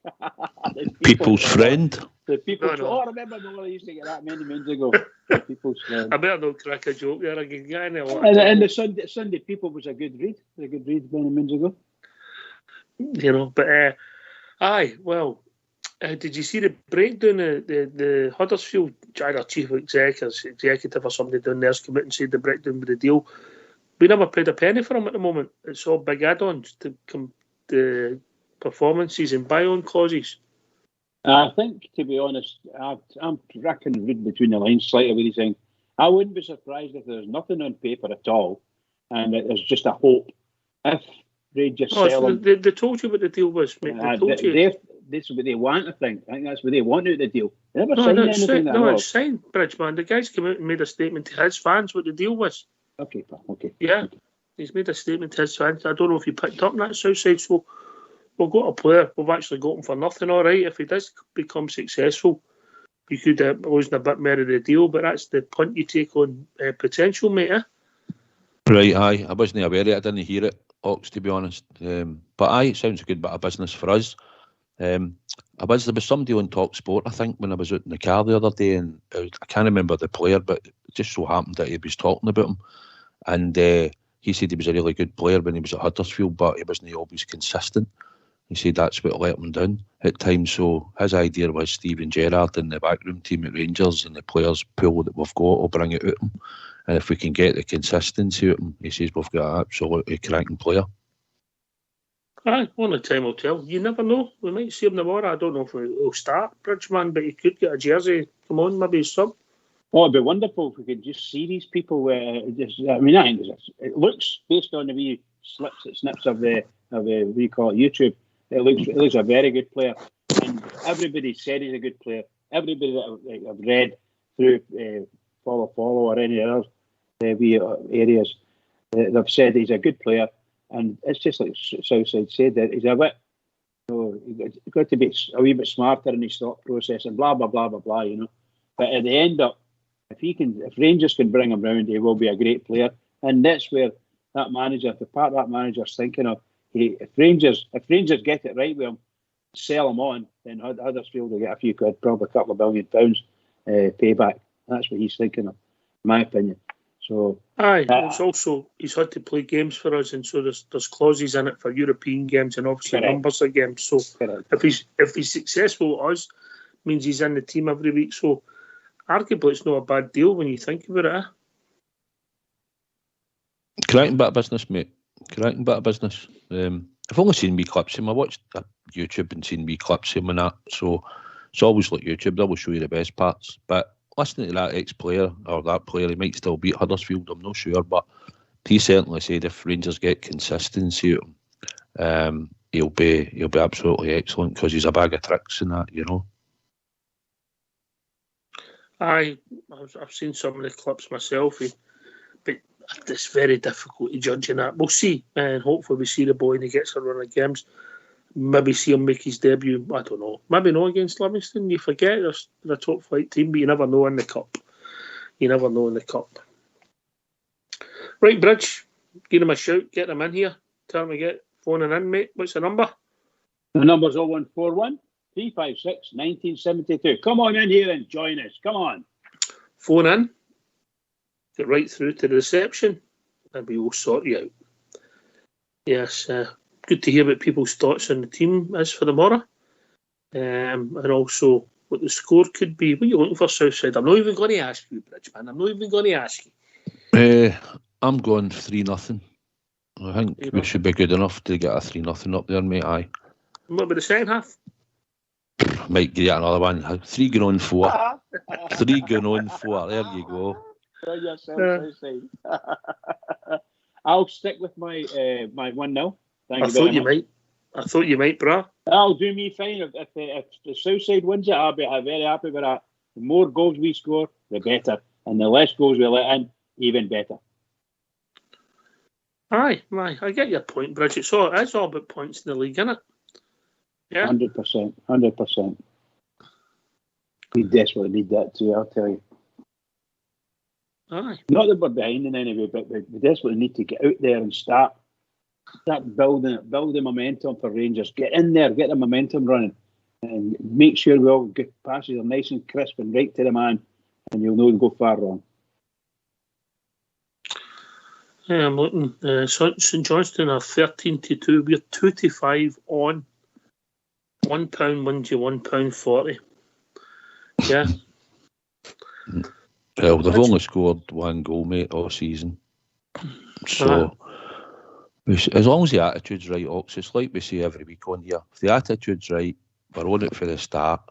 People's friend. The People's. No. Oh, I remember I used to get that many moons ago. The People's friend. I better not crack a joke there. I can get in and the Sunday People was a good read. A good read many moons ago. But did you see the breakdown? The Huddersfield either chief executive or somebody down there's come out and said the breakdown with the deal. We never paid a penny for him at the moment. It's all big add-ons to the performances and buy-on clauses. I think, to be honest, I can read between the lines slightly with these things. I wouldn't be surprised if there's nothing on paper at all, and there's just a hope. If Rangers sell him, they told you what the deal was, mate. That's what they want, I think. I think that's what they want out of the deal. They never signed anything. It's signed, Bridgeman. The guy's come out and made a statement to his fans what the deal was. Okay, pal. Okay. Yeah, he's made a statement to his fans. I don't know if he picked up on that Southside, so we've got a player. We've actually got him for nothing, all right. If he does become successful, you could lose a bit more of the deal, but that's the punt you take on potential, mate, eh? Right, I wasn't aware of it. I didn't hear it, Ox, to be honest. But it sounds a good bit of business for us. There was somebody on Talk Sport, I think, when I was out in the car the other day, and I can't remember the player, but it just so happened that he was talking about him. And he said he was a really good player when he was at Huddersfield, but he wasn't always consistent. He said that's what let him down at times. So his idea was Steven Gerrard and the backroom team at Rangers and the players pool that we've got will bring it out of him. And if we can get the consistency out of him, he says we've got an absolutely cracking player. Only time will tell. You never know. We might see him tomorrow. I don't know if he'll start, Bridgeman, but he could get a jersey. Come on, maybe sub. Oh, it'd be wonderful if we could just see these people. I think it looks, based on the wee snips of the we call it YouTube, it looks a very good player. And everybody said he's a good player. Everybody that I've read through follow or any other areas, they've said he's a good player. And it's just like Southside said, that he's a bit, he's got to be a wee bit smarter in his thought process and blah, blah, blah, blah, blah, But at the end up, if Rangers can bring him round, he will be a great player. And that's where the part that manager's thinking of, if Rangers get it right with him, sell him on, then Huddersfield will get a few quid, probably a couple of £1 billion payback. That's what he's thinking of, in my opinion. So, it's also he's had to play games for us, and so there's clauses in it for European games and obviously numbers of games. So if he's successful at us, means he's in the team every week. So arguably it's not a bad deal when you think about it. Cracking bit of business, mate. Cracking bit of business. I've only seen wee clips of him. I watched YouTube and seen wee clips of him and that. So it's always like YouTube. They will show you the best parts. But listening to that ex-player or that player, he might still beat Huddersfield, I'm not sure, but he certainly said if Rangers get consistency at him, he'll be absolutely excellent because he's a bag of tricks and that, you know. I've seen some of the clips myself, but it's very difficult to judge in that. We'll see, and hopefully we see the boy and he gets a run of games. Maybe see him make his debut. I don't know. Maybe not against Livingston. You forget they're a top flight team, but you never know in the cup. Right, Bridge, give him a shout. Get him in here. Tell him to get phoning in, mate. What's the number? The number's 0141 356 1972. Come on in here and join us. Come on. Phone in. Get right through to the reception, and we will sort you out. Yes. Good to hear what people's thoughts on the team is for tomorrow, and also what the score could be. What are you looking for, Southside? I'm not even going to ask you, Bridgeman. I'm not even going to ask you. I'm going 3-0. I think we should be good enough to get a 3-0 up there, mate. Aye. What about the second half? Might get another one. 3 going on 4. 3 going on 4. There you go. I'll stick with my 1-0. I thought you might, brah. That'll do me fine. If the Southside wins it, I'll be very happy with that. The more goals we score, the better. And the less goals we let in, even better. Aye, I get your point, Bridget. So it's all about points in the league, isn't it? Yeah. 100%. We desperately need that too, I'll tell you. Aye. Not that we're behind in any way, but we desperately need to get out there and start building momentum for Rangers. Get in there, get the momentum running, and make sure we all get passes are nice and crisp and right to the man, and you'll know to go far wrong. Yeah, I'm looking. St Johnstone are 13-2. We're 2-5 on. £1 wins you £1.40. Yeah. Well, they've only scored 1 goal, mate, all season. So, as long as the attitude's right, Ox, it's like we say every week on here. If the attitude's right, we're on it for the start.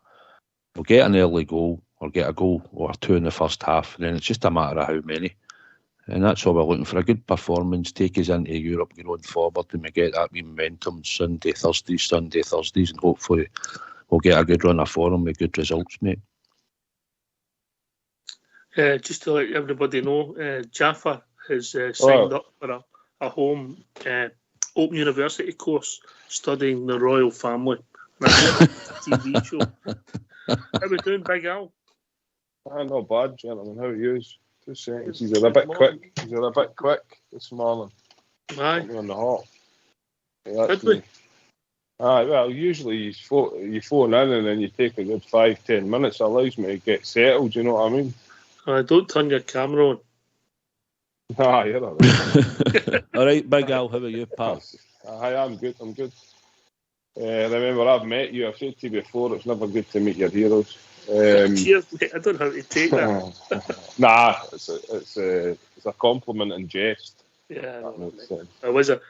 We'll get an early goal or get a goal or 2 in the first half, and then it's just a matter of how many. And that's all we're looking for, a good performance, take us into Europe, going forward, and we get that wee momentum Sunday, Thursdays, and hopefully we'll get a good run of form with good results, mate. Just to let everybody know, Jaffa has signed up for a home Open University course studying the royal family. And a TV show. How we doing, Big Al? Not bad, gentlemen. How are you? 2 seconds. He's a bit quick this morning. Aye. On the hot. Did we? Aye, well, usually you phone in and then you take a good 5-10 minutes. It allows me to get settled, you know what I mean? Don't turn your camera on. Ah, you're all right. All right, Big Al, how are you, pal? Aye, I'm good. Remember, I've met you. I've said to you before, it's never good to meet your heroes. Cheers, mate. I don't know how to take that. Nah, it's a compliment and jest. Yeah, it was a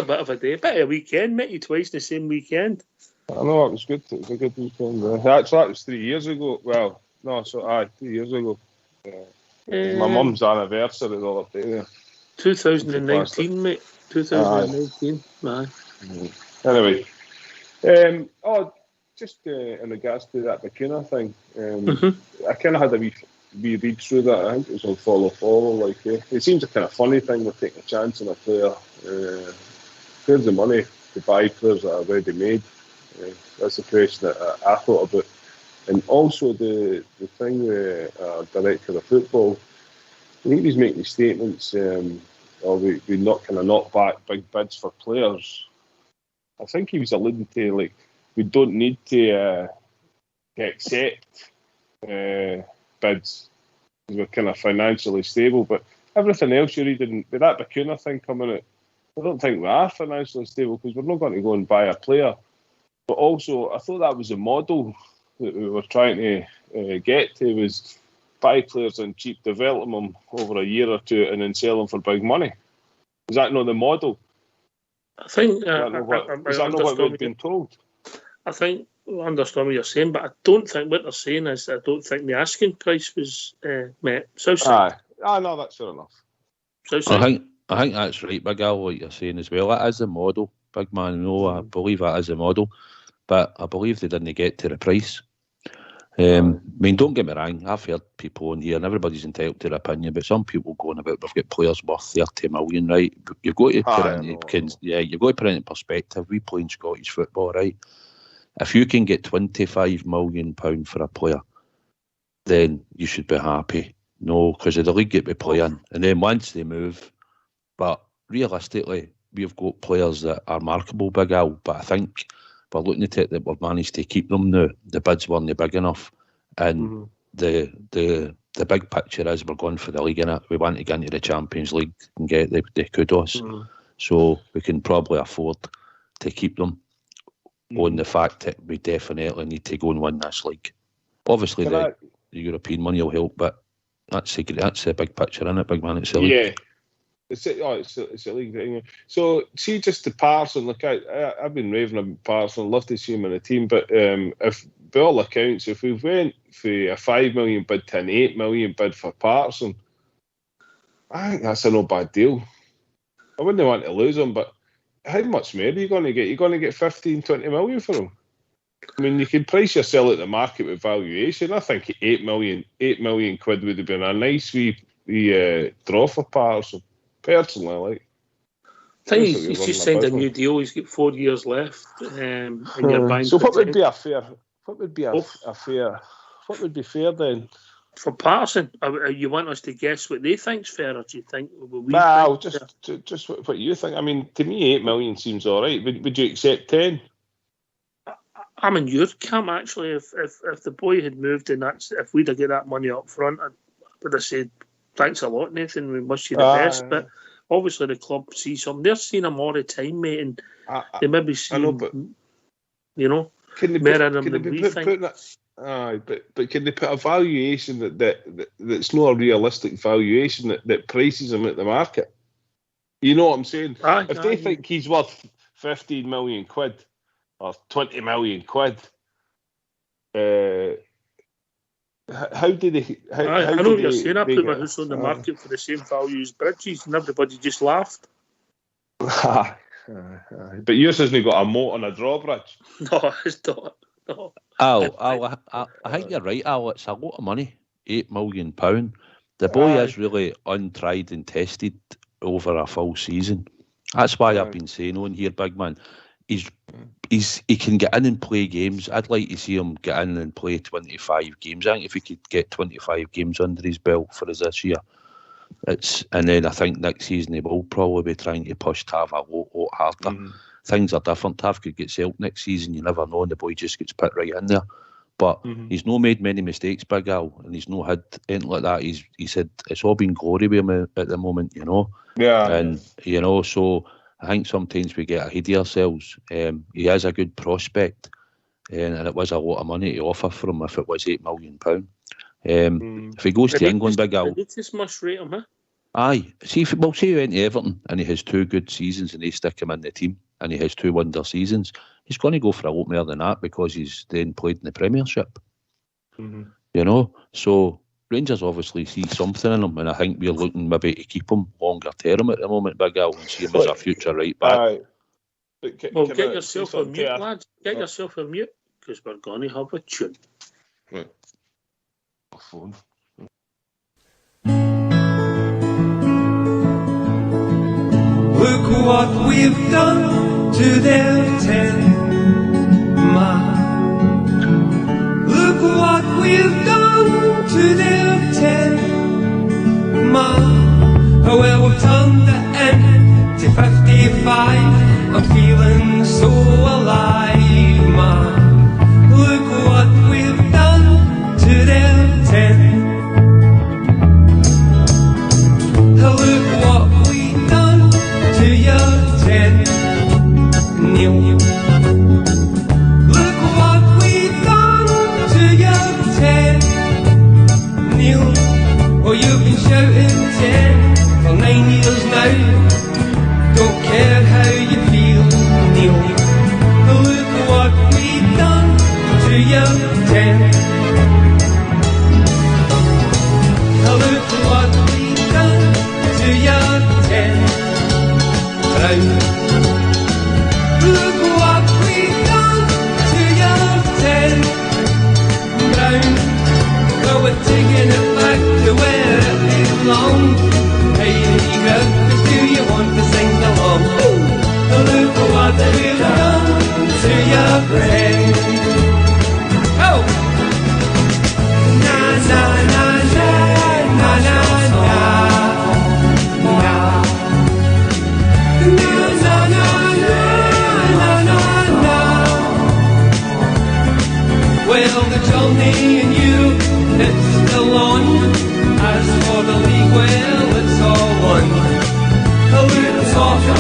bit of a day, bit of a weekend. Met you twice the same weekend. I know, it was good. It was a good weekend. Actually, that was 3 years ago. Well, no, 2 years ago. My mum's anniversary the other day. 2019, mate. 2019. Aye. Anyway, just in regards to that Bacuna thing, I kind of had a wee read through that. I think it was on follow. It seems a kind of funny thing. We're taking a chance on a player. Where's the money to buy players that are already made? That's the question that I thought about. And also the thing with director of football, I think he's making statements, we knock back big bids for players. I think he was alluding to, like, we don't need to accept bids because we're kind of financially stable. But everything else you're reading, with that Bacuna thing coming out, I don't think we are financially stable because we're not going to go and buy a player. But also, I thought that was a model that we were trying to get to, was buy players on cheap, develop them over a year or two, and then sell them for big money. Is that not the model? I think is that not what we've been told? I think understand what you're saying, but I don't think what they're saying is I don't think the asking price was met. Southside. No, that's fair enough. Southside. I think that's right, Big Al, what you're saying as well. That is the model, big man. No, I believe that is the model, but I believe they didn't get to the price. I mean, don't get me wrong, I've heard people on here, and everybody's entitled to their opinion, but some people going about, we've got players worth 30 million, right? You've got to put you've got to put it in perspective. We play in Scottish football, right? If you can get £25 million for a player, then you should be happy. No, because of the league that we play in. And then once they move, but realistically, we've got players that are marketable, Big Al, but I think we're looking at it that we've managed to keep them now. The bids weren't big enough. And the big picture is we're going for the league, innit? We want to get into the Champions League and get the kudos. So we can probably afford to keep them on the fact that we definitely need to go and win this league. Obviously, the European money will help, but that's the big picture, isn't it, big man? It's the league. Yeah. It's a league thing. So, see, just the Patterson, look, I've been raving about Patterson, love to see him in the team, but if, by all accounts, if we went for a $5 million bid to an $8 million bid for Patterson, I think that's a no bad deal. I wouldn't want to lose him, but how much more are you going to get? You're going to get 15, 20 million for him. I mean, you can price yourself at the market with valuation. I think 8 million quid would have been a nice wee draw for Patterson. Personally, I think he's just signed a new deal. He's got 4 years left. And you're buying. So what would be a fair? What would be a fair? What would be fair then? For Patterson, you want us to guess what they think's fair, or do you think? Just what you think. I mean, to me, 8 million seems all right. Would you accept 10? I'm in your camp actually. If the boy had moved and if we'd have get that money up front, I would have said, thanks a lot, Nathan. We wish you the best. But obviously, the club sees him. They're seeing him all the time, mate, and they maybe see him, but more in him than we think. But can they put a valuation that's not a realistic valuation that prices him at the market? You know what I'm saying? If they think he's worth 15 million quid or 20 million quid, how do they? I know what you're saying. I put my house on the market for the same value as Bridges, and everybody just laughed. But yours hasn't got a moat and a drawbridge. No, it's not. No. I think you're right, Al. It's a lot of money, £8 million. The boy is really untried and tested over a full season. That's why I've been saying on here, big man. He can get in and play games. I'd like to see him get in and play 25 games. I think if he could get 25 games under his belt for us this year, and then I think next season he will probably be trying to push Tav a lot harder. Things are different. Tav could get sold next season. You never know, and the boy just gets put right in there. But he's not made many mistakes, Big Al, and he's not had anything like that. He said it's all been glory with him at the moment, Yeah. And so I think sometimes we get ahead of ourselves. He is a good prospect, and it was a lot of money to offer for him if it was £8 million. If he goes to England, Big Al. They just must rate him, huh? Aye. See he went to Everton and he has 2 good seasons and they stick him in the team and he has 2 wonder seasons, he's going to go for a lot more than that because he's then played in the Premiership. So Rangers obviously see something in him, and I think we're looking maybe to keep him longer term at the moment, Big Al, and see him as a future right back. Get yourself on mute, lads. Get yourself on mute, because we're going to have a tune. Right. Phone. Look what we've done to their 10 man. Look what we've done to their 10 man. Well, we've turned the end to 55. I'm feeling so alive, man. Look what we've done to their 10. Look what we've done to your 10, Neil. Look what we've done to your 10, Neil. Oh, you've been shouting 10 for 9 years now. Don't care how you feel, Neil. Look what Brown. Look what we've done to your 10 Brown. Well, we're taking it back to where it belonged. Hey, Griffiths, do you want to sing along? Look what we've done to your friend. Oh! Na na na na na na na na na na na na na. Well, the journey in Europe, it's still on. As for the league, well, it's all won. Look what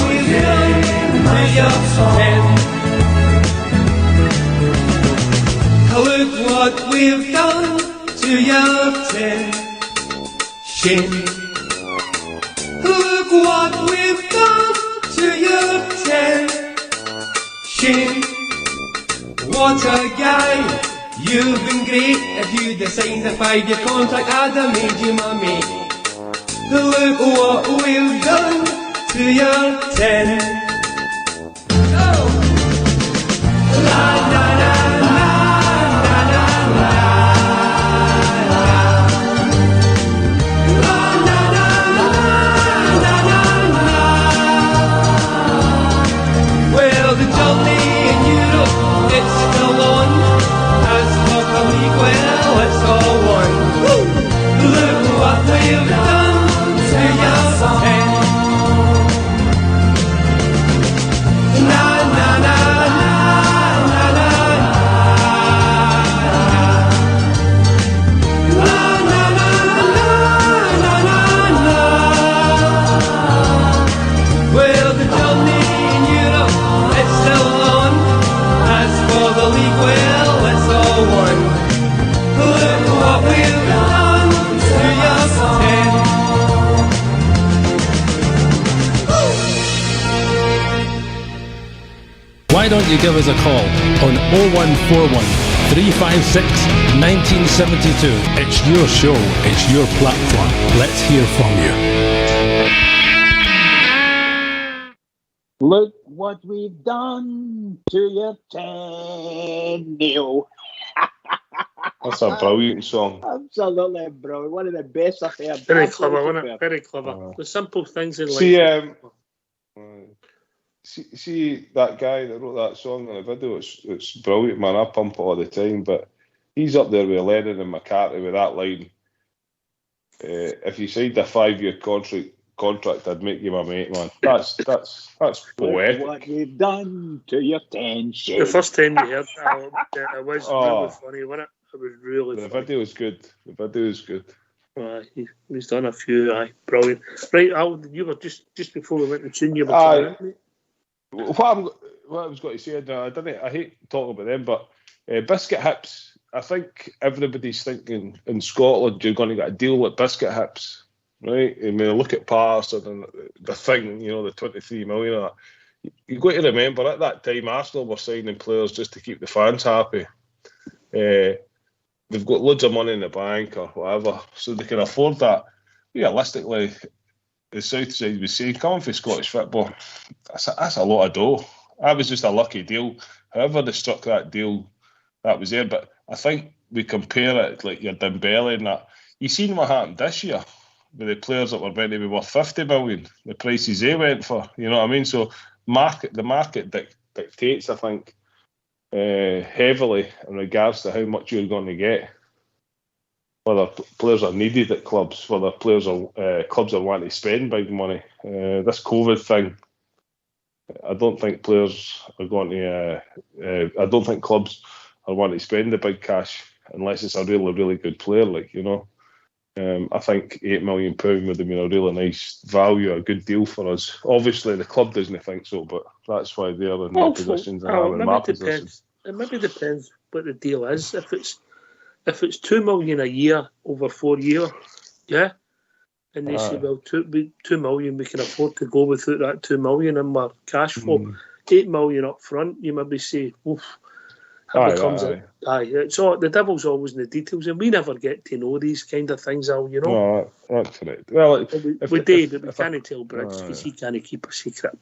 we've done to your 10. Look what we've done to your 10. Shame. Look what we've done to your 10. Shame. What a guy. You've been great. If you'd have signed a 5-year contract, I'd have made you my mate. Look what we've done to your 10. Oh! La la la la la la la la la la la la la. Well, the journey in Europe, it's still on. As for the league, well, it's all won. Look what we've done to your 10. Na na na na na na na na na na na. Well, the journey in Europe, it's still on. As for the league, well, it's all won. Look what we've done to your 10. Why don't you give us a call on 0141 356 1972? It's your show, it's your platform. Let's hear from you. Look what we've done to your 10, Neil. That's a brilliant song. Absolutely brilliant. One of the best I've heard. Very Absolutely clever, wasn't it? superb. Very clever. The simple things in life. See that guy that wrote that song in the video, it's brilliant, man. I pump it all the time, but he's up there with Lennon and McCartney with that line. If you signed a 5-year contract, I'd make you my mate, man. That's poetic. What we've done to your 10, The first time you heard that, it was really funny, wasn't it? It was really funny. The video is good. He's done a few, brilliant. Right, Al, you were just before we went to tune, you were talking, mate. What I was going to say, I hate talking about them, but Biscuit Hips, I think everybody's thinking in Scotland you're going to get a deal with Biscuit Hips, right? I mean, look at Patterson and the thing, the 23 million. You've got to remember, at that time, Arsenal were signing players just to keep the fans happy. They've got loads of money in the bank or whatever, so they can afford that. Realistically, the South Side was saying, coming for Scottish football, that's a lot of dough. That was just a lucky deal. However they struck that deal, that was there. But I think we compare it like your Dembele and that. You seen what happened this year with the players that were meant to be worth 50 million, the prices they went for, you know what I mean? So the market dictates, I think, heavily in regards to how much you're going to get. Whether players are needed at clubs, whether clubs are wanting to spend big money. This COVID thing, I don't think players are going to. I don't think clubs are wanting to spend the big cash unless it's a really, really good player. I think £8 million would have been a really nice value, a good deal for us. Obviously, the club doesn't think so, but that's why they're in their positions and I'm in my position. It maybe depends what the deal is. If it's $2 million a year over 4 years, yeah, and they say, well, $2 million, we can afford to go without that $2 million in our cash flow. $8 million up front, you maybe say, oof. It's all, the devil's always in the details, and we never get to know these kind of things, Al, you know. No, that's correct. Well, we can't tell Briggs because he can't keep a secret.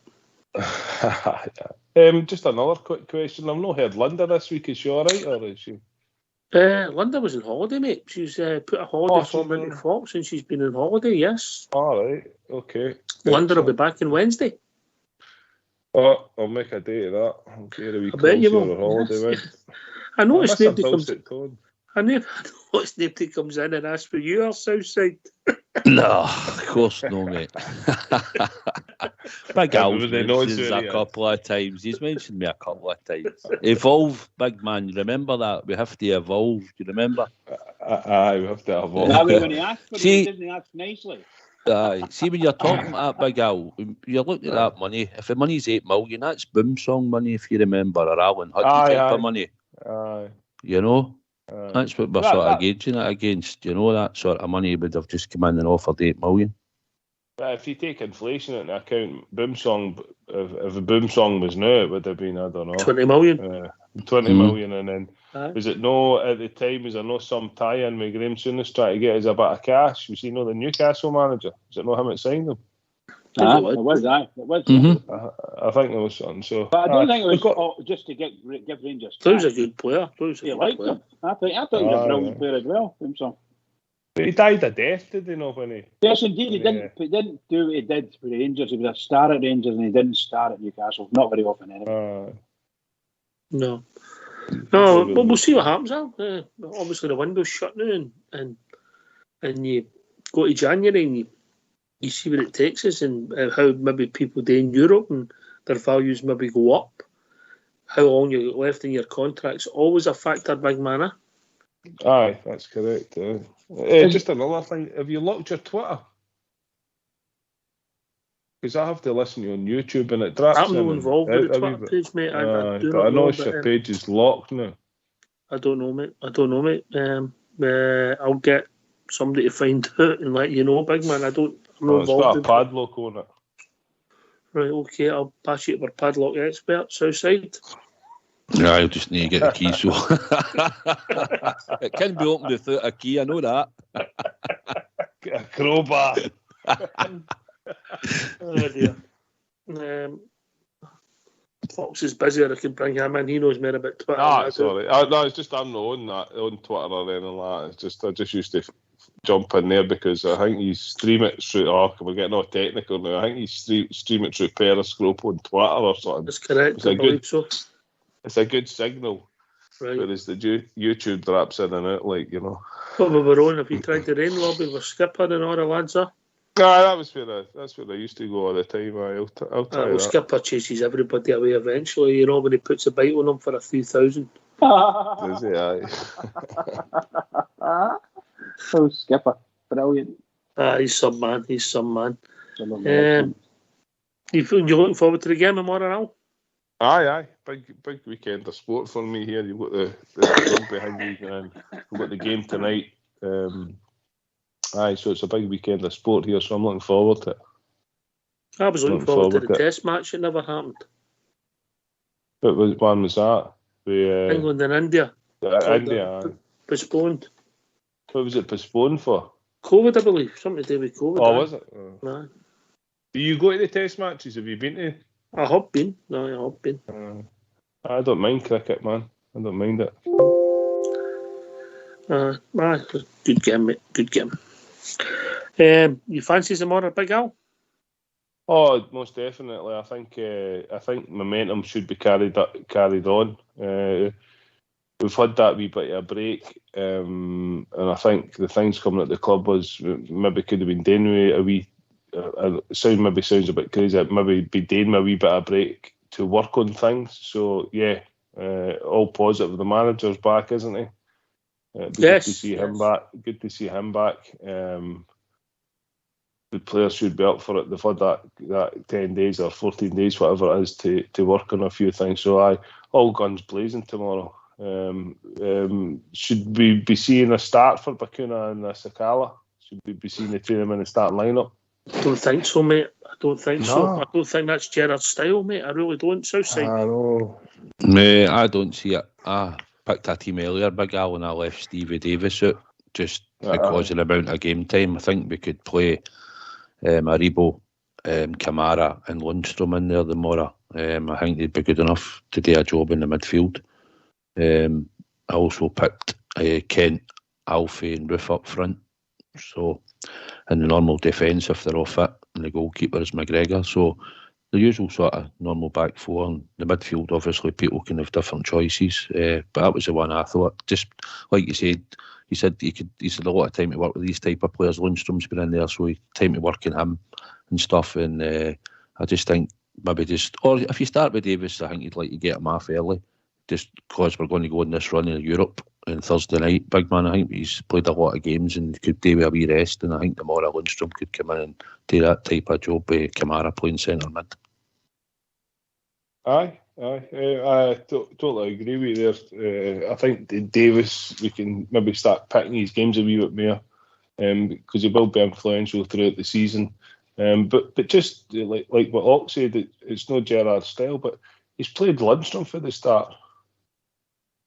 Just another quick question. I've not heard Linda this week. Is she all right, or is she? Linda was on holiday, mate. She's put a holiday form into Fox and she's been on holiday, yes. All right, okay. Linda will be back on Wednesday. Oh, I'll make a day of that. I'll get a wee I bet you on will. holiday, mate. I noticed nobody comes. Tone. I noticed nobody comes in and asks for you or Southside. No, of course no, mate. Big Al's mentioned a couple of times. He's mentioned me a couple of times. Evolve, big man. You remember that? We have to evolve. Do you remember? Aye, we have to evolve. When he asked for it, he didn't ask nicely. Aye, see when you're talking about that, Big Al, you're looking at that money. If the money's 8 million, that's Boom Song money, if you remember, or Alan Hutton type of money. Aye. You know? That's what we're sort of gauging it against. You know, that sort of money would have just come in and offered 8 million. But if you take inflation into account, Boom Song, if a Boom Song was now, it would have been, I don't know, 20 million. 20 million, and then was it no at the time? Was there no some tie-in with Graham Souness trying to get us a bit of cash? Was he no the Newcastle manager? Was it not him that signed them? It was. Mm-hmm. I think there was something. So, but I don't think it was just to give Rangers. He was a good player. He liked him. I thought he was a brilliant player as well. Himself. But he died of death, did he not? When he? Yes, indeed. He didn't do what he did for the Rangers. He was a star at Rangers, and he didn't star at Newcastle. Not very often, anyway. No, but we'll see what happens. Obviously, the window's shut now, and you go to January and you see where it takes us, and how maybe people do in Europe and their values maybe go up. How long you got left in your contract's always a factor, big man. Aye, that's correct. Just another thing. Have you locked your Twitter? Because I have to listen to you on YouTube and it drops. I'm not involved with the Twitter page, mate. I do but not I know notice your page is locked now. I don't know, mate. I'll get somebody to find out and let you know, big man. I'm not it's involved. got a padlock on it. Right, okay. I'll pass you to our padlock expert, Southside. Yeah, I just need to get the key, so it can be opened without a key. I know that. Get a crowbar. Oh dear. Fox is busier. I can bring him in. He knows more about Twitter. Sorry. No, it's just I'm not on Twitter or anything like that. It's just I just used to jump in there because I think you stream it through. We're getting all technical now. I think you stream it through Periscope on Twitter or something. That's correct. I believe so. It's a good signal. Right. Whereas the YouTube drops in and out, like, you know. What we were on, if you tried the rain lobby with Skipper and all the lads are? That's where I used to go all the time. I'll try that. Skipper chases everybody away eventually, you know, when he puts a bite on them for a few thousand. Does he? Aye. Oh, Skipper. Brilliant. He's some man. You looking forward to the game tomorrow? Aye. Big weekend of sport for me here. You've got the rugby behind you, and we've got the game tonight. So it's a big weekend of sport here, so I'm looking forward to it. I was looking forward to the test match. It never happened. What one was that? England and India. India. Postponed. What was it postponed for? COVID, I believe. Something to do with COVID. Oh, was it? No. Do you go to the test matches? Have you been to? I have been. I don't mind cricket, man. I don't mind it. Good game, mate. Good game. You fancy some more, Big Al? Oh, most definitely. I think momentum should be carried on. We've had that wee bit of a break, and I think the things coming at the club was maybe could have been done with a wee. Sounds a bit crazy. Maybe be doing a wee bit of a break to work on things. So yeah, all positive. The manager's back, isn't he? Good to see him back. Good to see him back. The players should be up for it. They've had that 10 days or 14 days, whatever it is, to work on a few things. So all guns blazing tomorrow. Should we be seeing a start for Bacuna and Sakala? Should we be seeing the two of them in the starting lineup? I don't think so, mate. I don't think so. I don't think that's Gerrard's style, mate. I really don't. Southside. I know. No, I don't see it. I picked a team earlier, Big Al, and I left Stevie Davis out just because of the amount of game time. I think we could play Aribo Kamara and Lundstrom in there, the more I think they'd be good enough to do a job in the midfield. I also picked Kent, Alfie and Roof up front. So in the normal defence, if they're all fit, and the goalkeeper is McGregor. So the usual sort of normal back four. And the midfield, obviously, people can have different choices. But that was the one I thought. Just like you said, he said he's had a lot of time to work with these type of players. Lundstrom's been in there, so he time to work in him and stuff. And I just think maybe or if you start with Davis, I think you'd like to get him off early, just because we're going to go on this run in Europe on Thursday night. Big man, I think he's played a lot of games and could do with a wee rest. And I think the more Lundstrom could come in and do that type of job with Kamara playing centre mid. I totally agree with you there. I think Davis, we can maybe start picking his games a wee bit more because he will be influential throughout the season. But just like what Ock said, it's no Gerrard's style, but he's played Lundstrom for the start.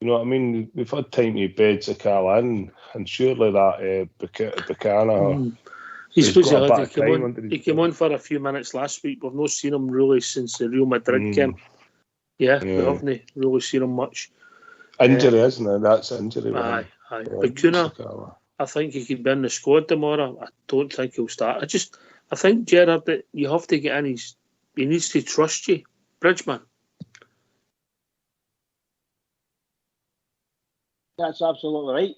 You know what I mean? We've had time to bed Sakala in, and surely that Buchanan. He came on for a few minutes last week. We've not seen him really since the Real Madrid game. Yeah, we haven't really seen him much. Injury, isn't it? That's injury. Aye. Buchanan, I think he could be in the squad tomorrow. I don't think he'll start. I think, Gerrard, that you have to get in. He needs to trust you. Bridgman. That's absolutely right.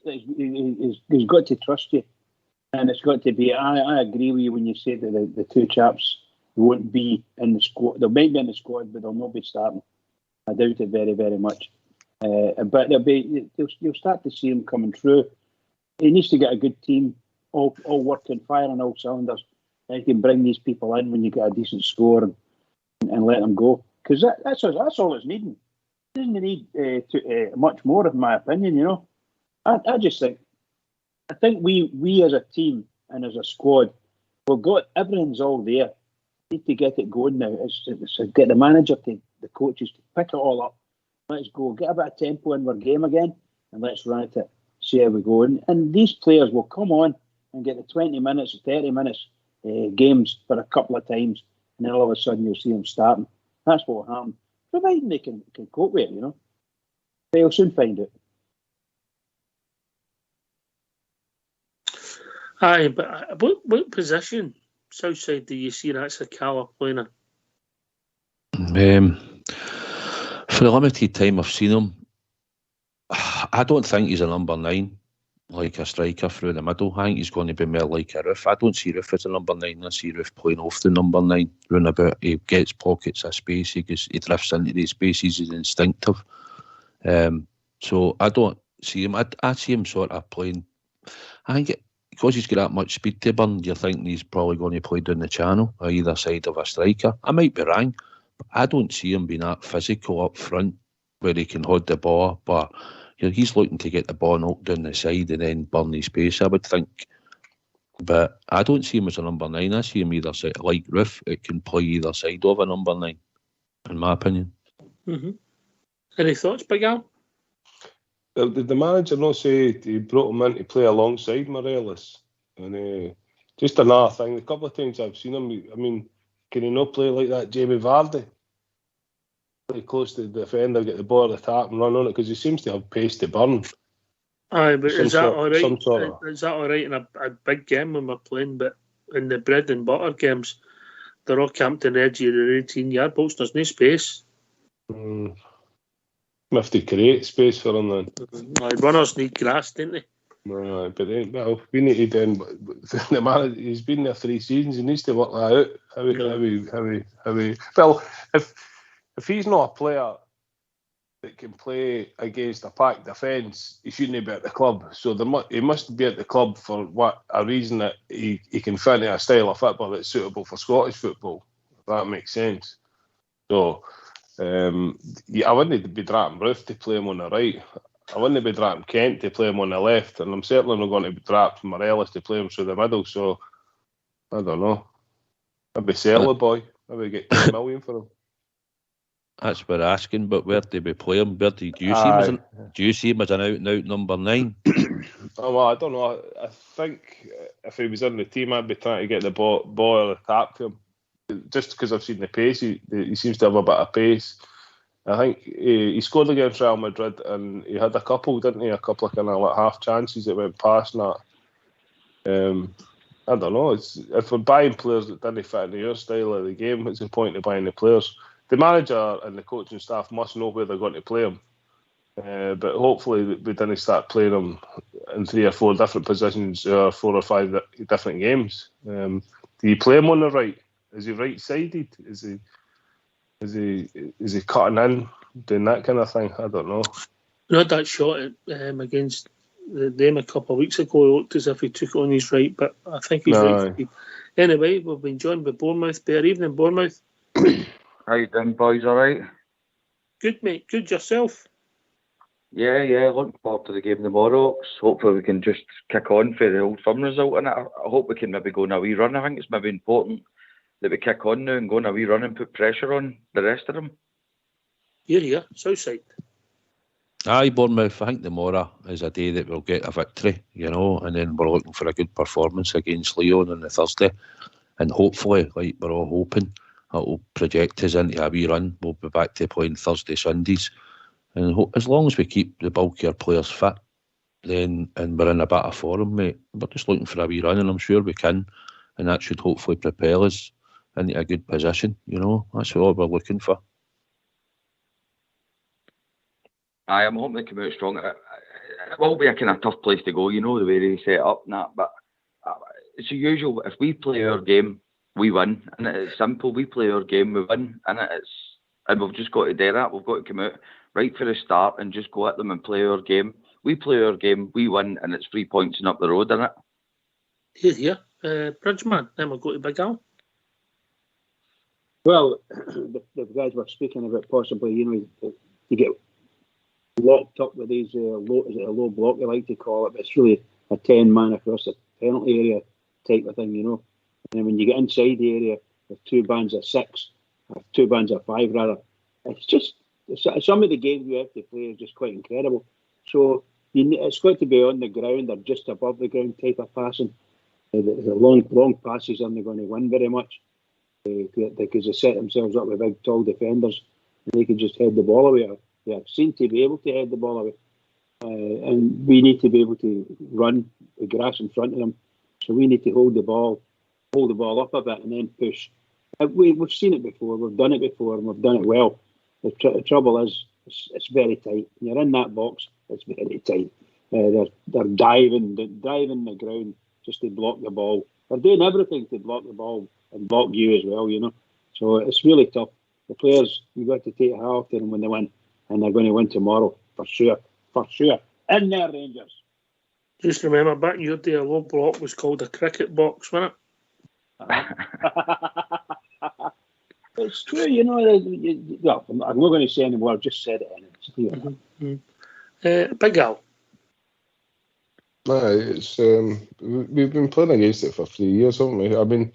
He's got to trust you. And it's got to be, I agree with you when you say that the two chaps won't be in the squad. They might be in the squad, but they'll not be starting. I doubt it very, very much. But you'll start to see him coming through. He needs to get a good team, all working, firing all cylinders. And he can bring these people in when you get a decent score and let them go. Because that's all it's needing. It doesn't need much more, in my opinion, you know. I just think, we as a team and as a squad, we've got everything's all there. Need to get it going now. It's get the manager, the coaches to pick it all up. Let's go. Get a bit of tempo in our game again, and let's run it to see how we go. And these players will come on and get the 20 minutes, 30 minutes games for a couple of times, and then all of a sudden you'll see them starting. That's what will happen. Providing they can cope with it, you know. They'll soon find it. Aye, but what position, Southside, do you see that Sakala playing in? For the limited time I've seen him, I don't think he's a number 9, like a striker through the middle. I think he's going to be more like a Roof. I don't see Roof as a number 9. I see Roof playing off the number 9, running about. He gets pockets of space. He drifts into these spaces. He's instinctive. So I don't see him. I see him sort of playing. I think because he's got that much speed to burn, you're thinking he's probably going to play down the channel on either side of a striker. I might be wrong, but I don't see him being that physical up front where he can hold the ball. But he's looking to get the ball knocked down the side and then burn his space, I would think. But I don't see him as a number 9. I see him either side, like Roof. It can play either side of a number 9, in my opinion. Mm-hmm. Any thoughts, Big Al? Did the manager not say he brought him in to play alongside Morelos? And just another thing, a couple of times I've seen him, I mean, can he not play like that Jamie Vardy? Play close to the defender, get the ball at the tap and run on it, because he seems to have pace to burn. Aye, but is that all right? Is that all right in a big game when we're playing? But in the bread and butter games, they're all camped in the edge of the 18-yard box. There's no space. We have to create space for him then. Runners need grass, don't they? No, but we need to then. The man, he's been there 3 seasons. He needs to work that out. How we. Well, if he's not a player that can play against a packed defence, he shouldn't be at the club. So he must be at the club for a reason that he can fit into a style of football that's suitable for Scottish football. If that makes sense. So. I wouldn't be drafting Ruth to play him on the right. I wouldn't be drafting Kent to play him on the left, and I'm certainly not going to be drafting Morelos to play him through the middle. So I don't know. Maybe sell the boy. Maybe get 10 million for him. That's what we're asking. But where do we play him? Do you see him as an out-and-out number 9? Oh, well, I don't know. I think if he was in the team, I'd be trying to get the ball at the tap to him. just because I've seen the pace, he seems to have a bit of pace. I think he scored against Real Madrid, and he had a couple, didn't he? A couple of kind of like half chances that went past and that. I don't know. If we're buying players that didn't fit into your style of the game, what's the point of buying the players? The manager and the coaching staff must know where they're going to play them. But hopefully we didn't start playing them in 3 or 4 different positions or 4 or 5 different games. Do you play him on the right? Is he right-sided? Is he cutting in, doing that kind of thing? I don't know. Not that shot against them a couple of weeks ago. It looked as if he took it on his right, but I think he's right. Anyway, we've been joined by Bournemouth. Bear evening, Bournemouth. How you doing, boys? All right? Good, mate. Good yourself. Yeah. Looking forward to the game tomorrow. Hopefully we can just kick on for the Old Firm result, and I hope we can maybe go on a wee run. I think it's maybe important that we kick on now and go on a wee run and put pressure on the rest of them. Yeah, Southside. Aye, Bournemouth. I think tomorrow is a day that we'll get a victory, and then we're looking for a good performance against Lyon on the Thursday, and hopefully, like we're all hoping, it will project us into a wee run. We'll be back to playing Thursday, Sundays, and as long as we keep the bulkier players fit, and we're in a bit of form, mate, we're just looking for a wee run, and I'm sure we can, and that should hopefully propel us into a good position. That's what we're looking for. I'm hoping they come out strong. It will be a kind of tough place to go, the way they set up and that. But it's the usual. If we play our game, we win, and it's simple. We play our game, we win, and we've just got to do that. We've got to come out right for the start and just go at them and play our game. We play our game, we win, and it's 3 points and up the road, isn't it? Here, Bridgeman. Then we'll go to Big Al. Well, the guys were speaking about possibly, you get locked up with these low block, you like to call it, but it's really a 10-man across the penalty area type of thing, And then when you get inside the area with 2 bands of 6, or 2 bands of 5 rather, it's just some of the games we have to play is just quite incredible. So it's got to be on the ground or just above the ground type of passing. The long passes aren't going to win very much because they set themselves up with big tall defenders and they can just head the ball away. They seem to be able to head the ball away. And we need to be able to run the grass in front of them. So we need to hold the ball up a bit and then push. We've seen it before, we've done it before, and we've done it well. The trouble is, it's very tight. When you're in that box, it's very tight. They're diving the ground just to block the ball. They're doing everything to block the ball and block you as well, So it's really tough. The players, you've got to take a hat off to them when they win. And they're going to win tomorrow, for sure. In there, Rangers. Just remember, back in your day, a low block was called a cricket box, wasn't it? It's true, Well, I'm not going to say any more. I've just said it. Big Al. It's we've been playing against it for 3 years, haven't we? I mean,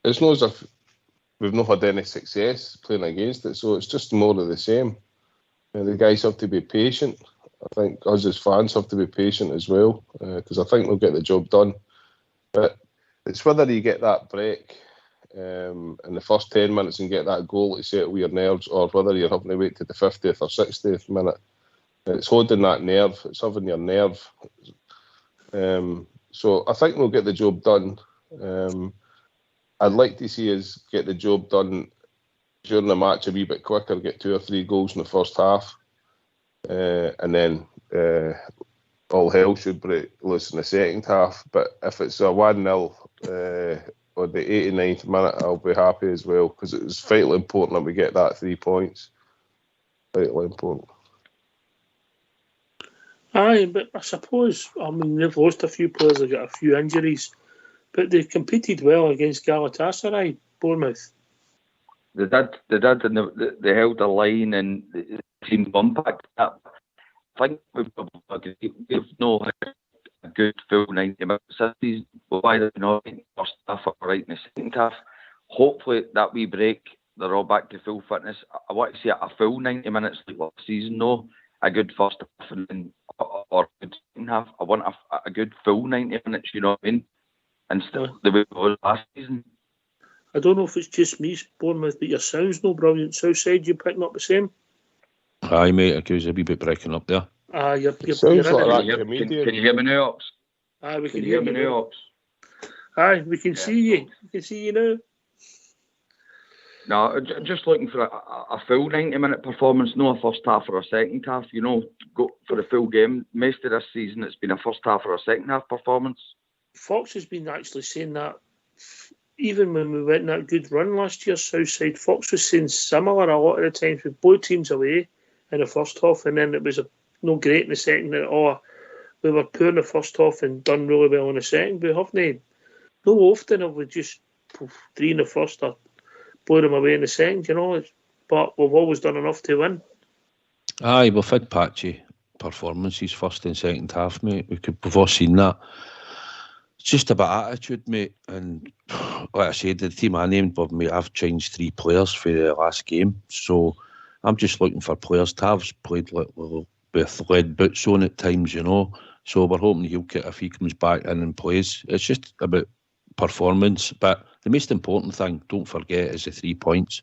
it's not as if we've not had any success playing against it, so it's just more of the same. The guys have to be patient. I think us as fans have to be patient as well, because I think we'll get the job done. But it's whether you get that break in the first 10 minutes and get that goal to settle your nerves, or whether you're having to wait to the 50th or 60th minute. It's holding that nerve. It's having your nerve. So I think we'll get the job done. I'd like to see us get the job done during the match a wee bit quicker, get 2 or 3 goals in the first half, and then all hell should break loose in the second half. But if it's a 1-0 on the 89th minute, I'll be happy as well, because it's vitally important that we get that 3 points. Vitally important. Aye, but I suppose, they've lost a few players, they've got a few injuries, but they've competed well against Galatasaray, Bournemouth. They did, and they held the line and the team impact. I think we've not had a good full 90 minutes this season. Why they're not in the first half or right in the second half. Hopefully that wee break, they're all back to full fitness. I want to see a full 90 minutes like last season, though. A good first half or a good second half. I want a good full 90 minutes, you know what I mean? And still the way it was last season. I don't know if it's just me, Bournemouth, but your sound's no brilliant. Southside, you picking up the same? Aye, mate, I was a wee bit breaking up there. You're Sounds in like it. that comedian. Can you hear me now, Ops? Aye, we Can you hear me now, Ops? Aye, we can see you. We can see you now. No, just looking for a full 90-minute performance, not a first half or a second half. You know, go for the full game. Most of this season, it's been a first half or a second half performance. Fox has been actually saying that. Even when we went that good run last year, Southside, Fox was saying similar a lot of the times with both teams away in the first half, and then it was no great in the second. We were poor in the first half and done really well in the second. We haven't. No often have we just 3 in the first or blow them away in the second, you know. But we've always done enough to win. Aye, we've had patchy performances first and second half, mate. We've all seen that. It's just about attitude, mate. And like I said, the team I named, but mate, I've changed 3 players for the last game. So I'm just looking for players. Tav's played with lead boots on at times, you know. So we're hoping he'll get if he comes back in and plays. It's just about performance. But the most important thing, don't forget, is the 3 points.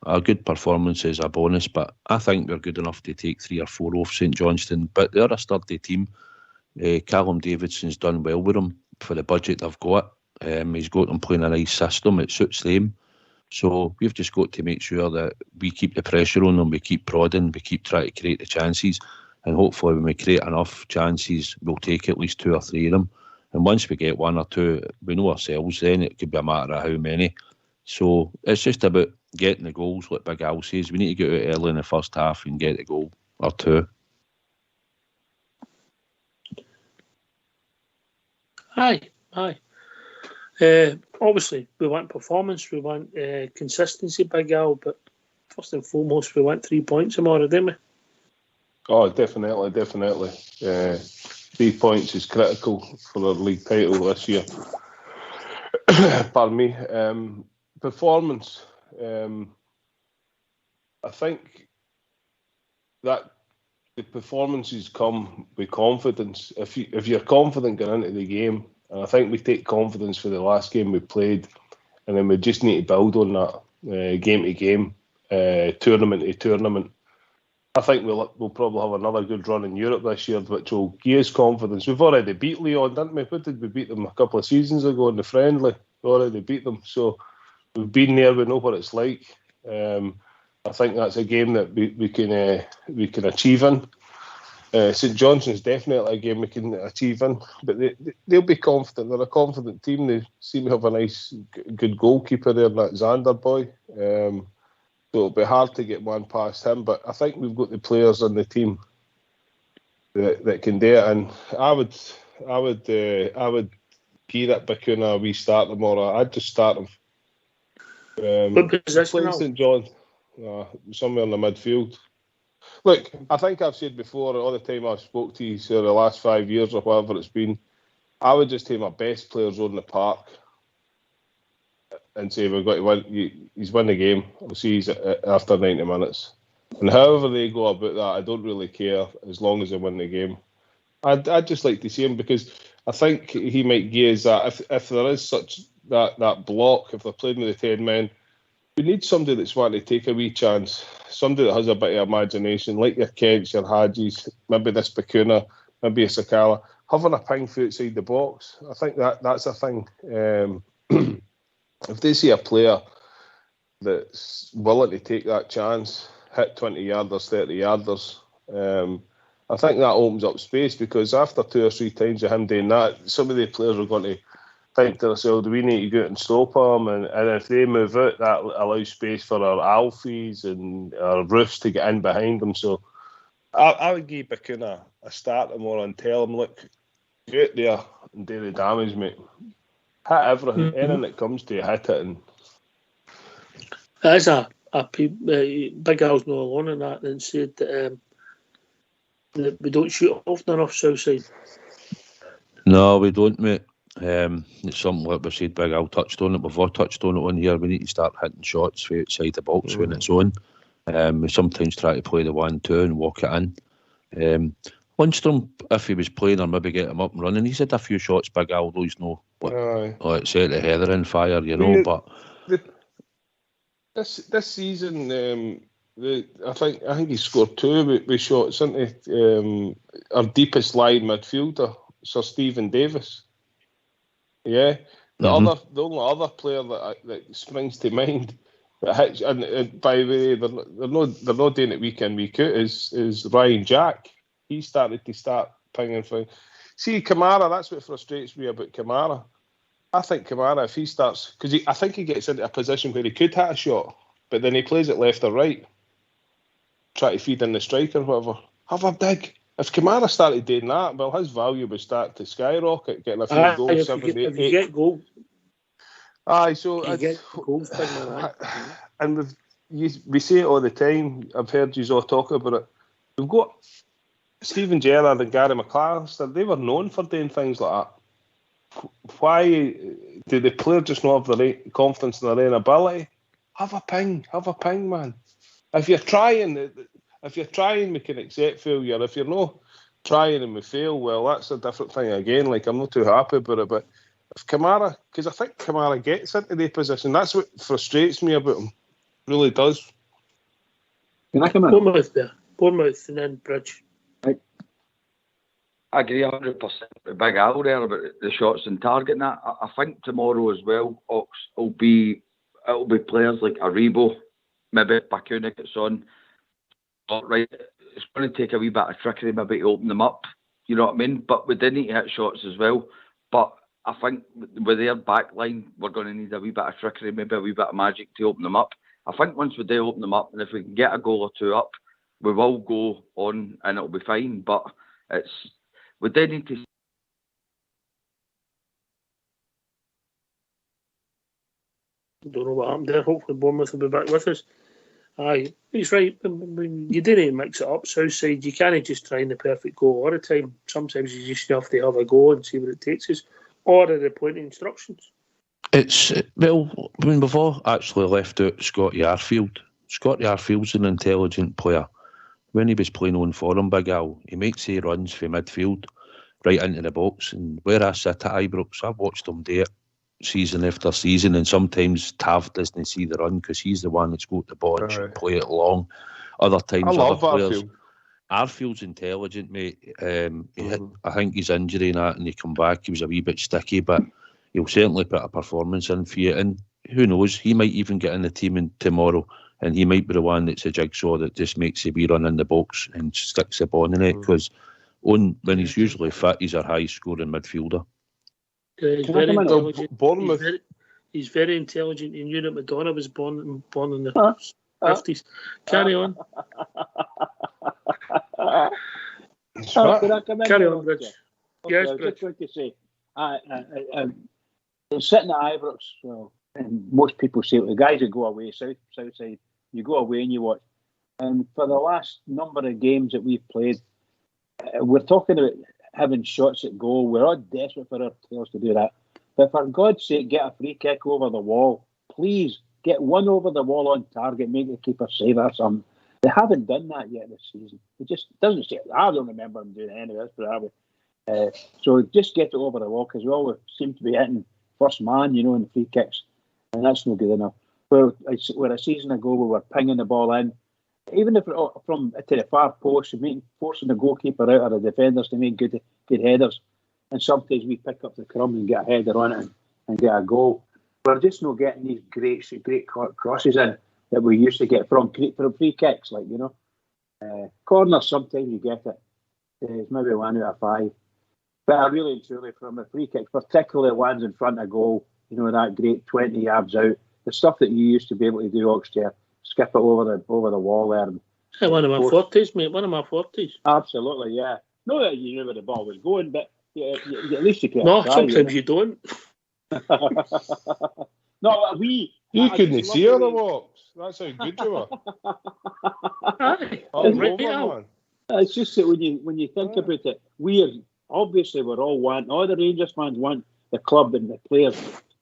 A good performance is a bonus, but I think we're good enough to take 3 or 4 off St Johnstone. But they're a sturdy team. Callum Davidson's done well with them for the budget they've got. He's got them playing a nice system. It suits them. So we've just got to make sure that we keep the pressure on them, we keep prodding, we keep trying to create the chances, and hopefully when we create enough chances, we'll take at least 2 or 3 of them. And once we get 1 or 2, we know ourselves then it could be a matter of how many. So it's just about getting the goals, like Big Al says. We need to get out early in the first half and get a goal or 2. Aye. Obviously, we want performance, we want consistency, Big Al, but first and foremost, we want 3 points tomorrow, didn't we? Oh, definitely. 3 points is critical for our league title this year. Pardon me. Performance. I think that the performances come with confidence. If you're confident going into the game, and I think we take confidence for the last game we played, and then we just need to build on that game to game, tournament to tournament. I think we'll probably have another good run in Europe this year, which will give us confidence. We've already beat Lyon, didn't we? What did we beat them a couple of seasons ago in the friendly? We already beat them, so we've been there. We know what it's like. I think that's a game that we can achieve in. St Johnstone's definitely a game we can achieve in, but they'll be confident. They're a confident team. They seem to have a nice, good goalkeeper there, that Xander boy. So it'll be hard to get one past him, but I think we've got the players on the team that can do it. And I would gear it Bacuna, we start them, or I'd just start them. What position? St John, somewhere in the midfield. Look, I think I've said before, all the time I've spoke to you, so the last 5 years or whatever it's been, I would just take my best players on the park and say we've got to win. He's won the game. We'll see he's after 90 minutes. And however they go about that, I don't really care as long as they win the game. I'd just like to see him, because I think he might give us that. If there is such that block, if they're playing with the 10 men, we need somebody that's wanting to take a wee chance. Somebody that has a bit of imagination, like your Kents, your Hadjis, maybe this Bacuna, maybe a Sakala, having a ping for outside the box. I think that's a thing. If they see a player that's willing to take that chance, hit 20-yarders, 30-yarders, I think that opens up space, because after 2 or 3 times of him doing that, some of the players are going to think to themselves, do we need to go out and stop him? And if they move out, that allows space for our Alfies and our Roofs to get in behind them. So I would give Bacuna a start tomorrow and tell him, look, go out there and do the damage, mate. Hit everything, anything that comes to you, hit it. And As Big Al's not alone in that, and said that we don't shoot often enough Southside. No, we don't, mate. It's something like we said, Big Al touched on it. We've all touched on it on here. We need to start hitting shots for outside the box when it's on. We sometimes try to play the 1-2 and walk it in. Lundstrom, if he was playing, or maybe get him up and running, he's had a few shots, Big Al, though he's no like set the heather in fire, you know. But This season, I think he scored 2 with shots, isn't he? Our deepest line midfielder, Sir Stephen Davis. Yeah, the only other player that springs to mind that hits, and by the way, they're not doing it week in week out, is Ryan Jack. He started pinging for. See, Kamara, that's what frustrates me about Kamara. I think Kamara, if he starts, because I think he gets into a position where he could hit a shot, but then he plays it left or right, try to feed in the striker or whatever. Have a dig. If Kamara started doing that, well, his value would start to skyrocket, getting a few goals, 7, 8, 8. If you get goals. Aye, so you get goals, and we say it all the time. I've heard you all talk about it. We've got Steven Gerrard and Gary McAllister. They were known for doing things like that. Why do the players just not have the confidence in their own ability? Have a ping, man. If you're trying, we can accept failure. If you're not trying and we fail, well, that's a different thing again. Like, I'm not too happy about it, but if Kamara, because I think Kamara gets into the position, that's what frustrates me about him. Really does. Can I come in? Bournemouth and then Bridge. Right. I agree 100% with Big Al there about the shots and target. And I think tomorrow as well, Ox, it'll be players like Aribo, maybe Bakuna gets on. Right, it's going to take a wee bit of trickery maybe to open them up. You know what I mean? But we did need to hit shots as well. But I think with their back line, we're going to need a wee bit of trickery, maybe a wee bit of magic to open them up. I think once we do open them up, and if we can get a goal or 2 up, we will go on and it'll be fine. But we do need to. Don't know what happened there. Hopefully Bournemouth will be back with us. Aye, he's right. You didn't mix it up, Southside. You can't just try the perfect goal all the time. Sometimes you just have to have a go and see where it takes us, or are the point instructions. Well, when we've all actually left out Scotty Arfield. Scotty Arfield's an intelligent player. When he was playing on for him, Big Al, he makes he runs from midfield right into the box. And where I sit at Ibrox, I've watched him do it season after season, and sometimes Tav doesn't see the run because he's the one that's got the ball and should play it long. Other times, other players. Arfield's intelligent, mate. I think his injury and that, and he come back, he was a wee bit sticky, but he'll certainly put a performance in for you. And who knows, he might even get in the team tomorrow, and he might be the one that's a jigsaw that just makes a wee run in the box and sticks the ball in it, because when he's usually fit, he's a high-scoring midfielder. He's very intelligent. He's very intelligent. He knew that Madonna was born in the 50s. Carry on. Carry on, Rich. Yes, I just want to say, sitting at Ibrox, well, and most people say, the guys that go away, Southside, you go away and you watch. And for the last number of games that we've played, we're talking about having shots at goal. We're all desperate for our players to do that. But for God's sake, get a free kick over the wall. Please, get one over the wall on target, make the keeper save or something. They haven't done that yet this season. It just doesn't say. I don't remember them doing any of this, so just get it over the wall, because we always seem to be hitting first man, in the free kicks. And that's not good enough. Where a season ago we were pinging the ball in, even if from to the far post, forcing the goalkeeper out or the defenders to make good headers. And sometimes we pick up the crumb and get a header on it and get a goal. We're just not getting these great crosses in that we used to get from free kicks, corners. Sometimes you get it. It's maybe 1 out of 5. But I really and truly, from the free kicks, particularly ones in front of goal, that great 20 yards out, the stuff that you used to be able to do, Oxchair, skip it over the wall there. And one of my 40s, mate. One of my 40s. Absolutely, yeah. Not that you knew where the ball was going, but at least you can. No, sometimes you don't. No, you couldn't see her the walks. That's how good you were. It's just that when you think about it, we're all wanting, all the Rangers fans want the club and the players.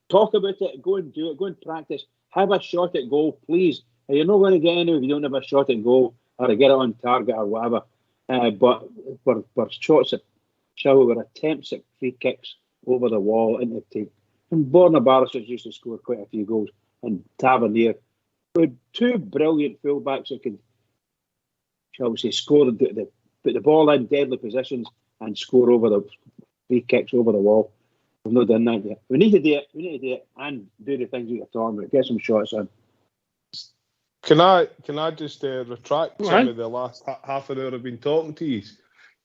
Talk about it, go and do it, go and practice, have a shot at goal, please. You're not going to get anywhere if you don't have a shot at goal or to get it on target or whatever. But for shots at with attempts at free kicks over the wall into the team. And Borna Barisic used to score quite a few goals. and Tavernier. With two brilliant fullbacks that can, shall we say, score and put the ball in deadly positions and score over the free kicks over the wall. We've not done that yet. We need to do it. We need to do it and do the things that you're talking about. Get some shots in. Can I just retract some of the last half an hour I've been talking to you?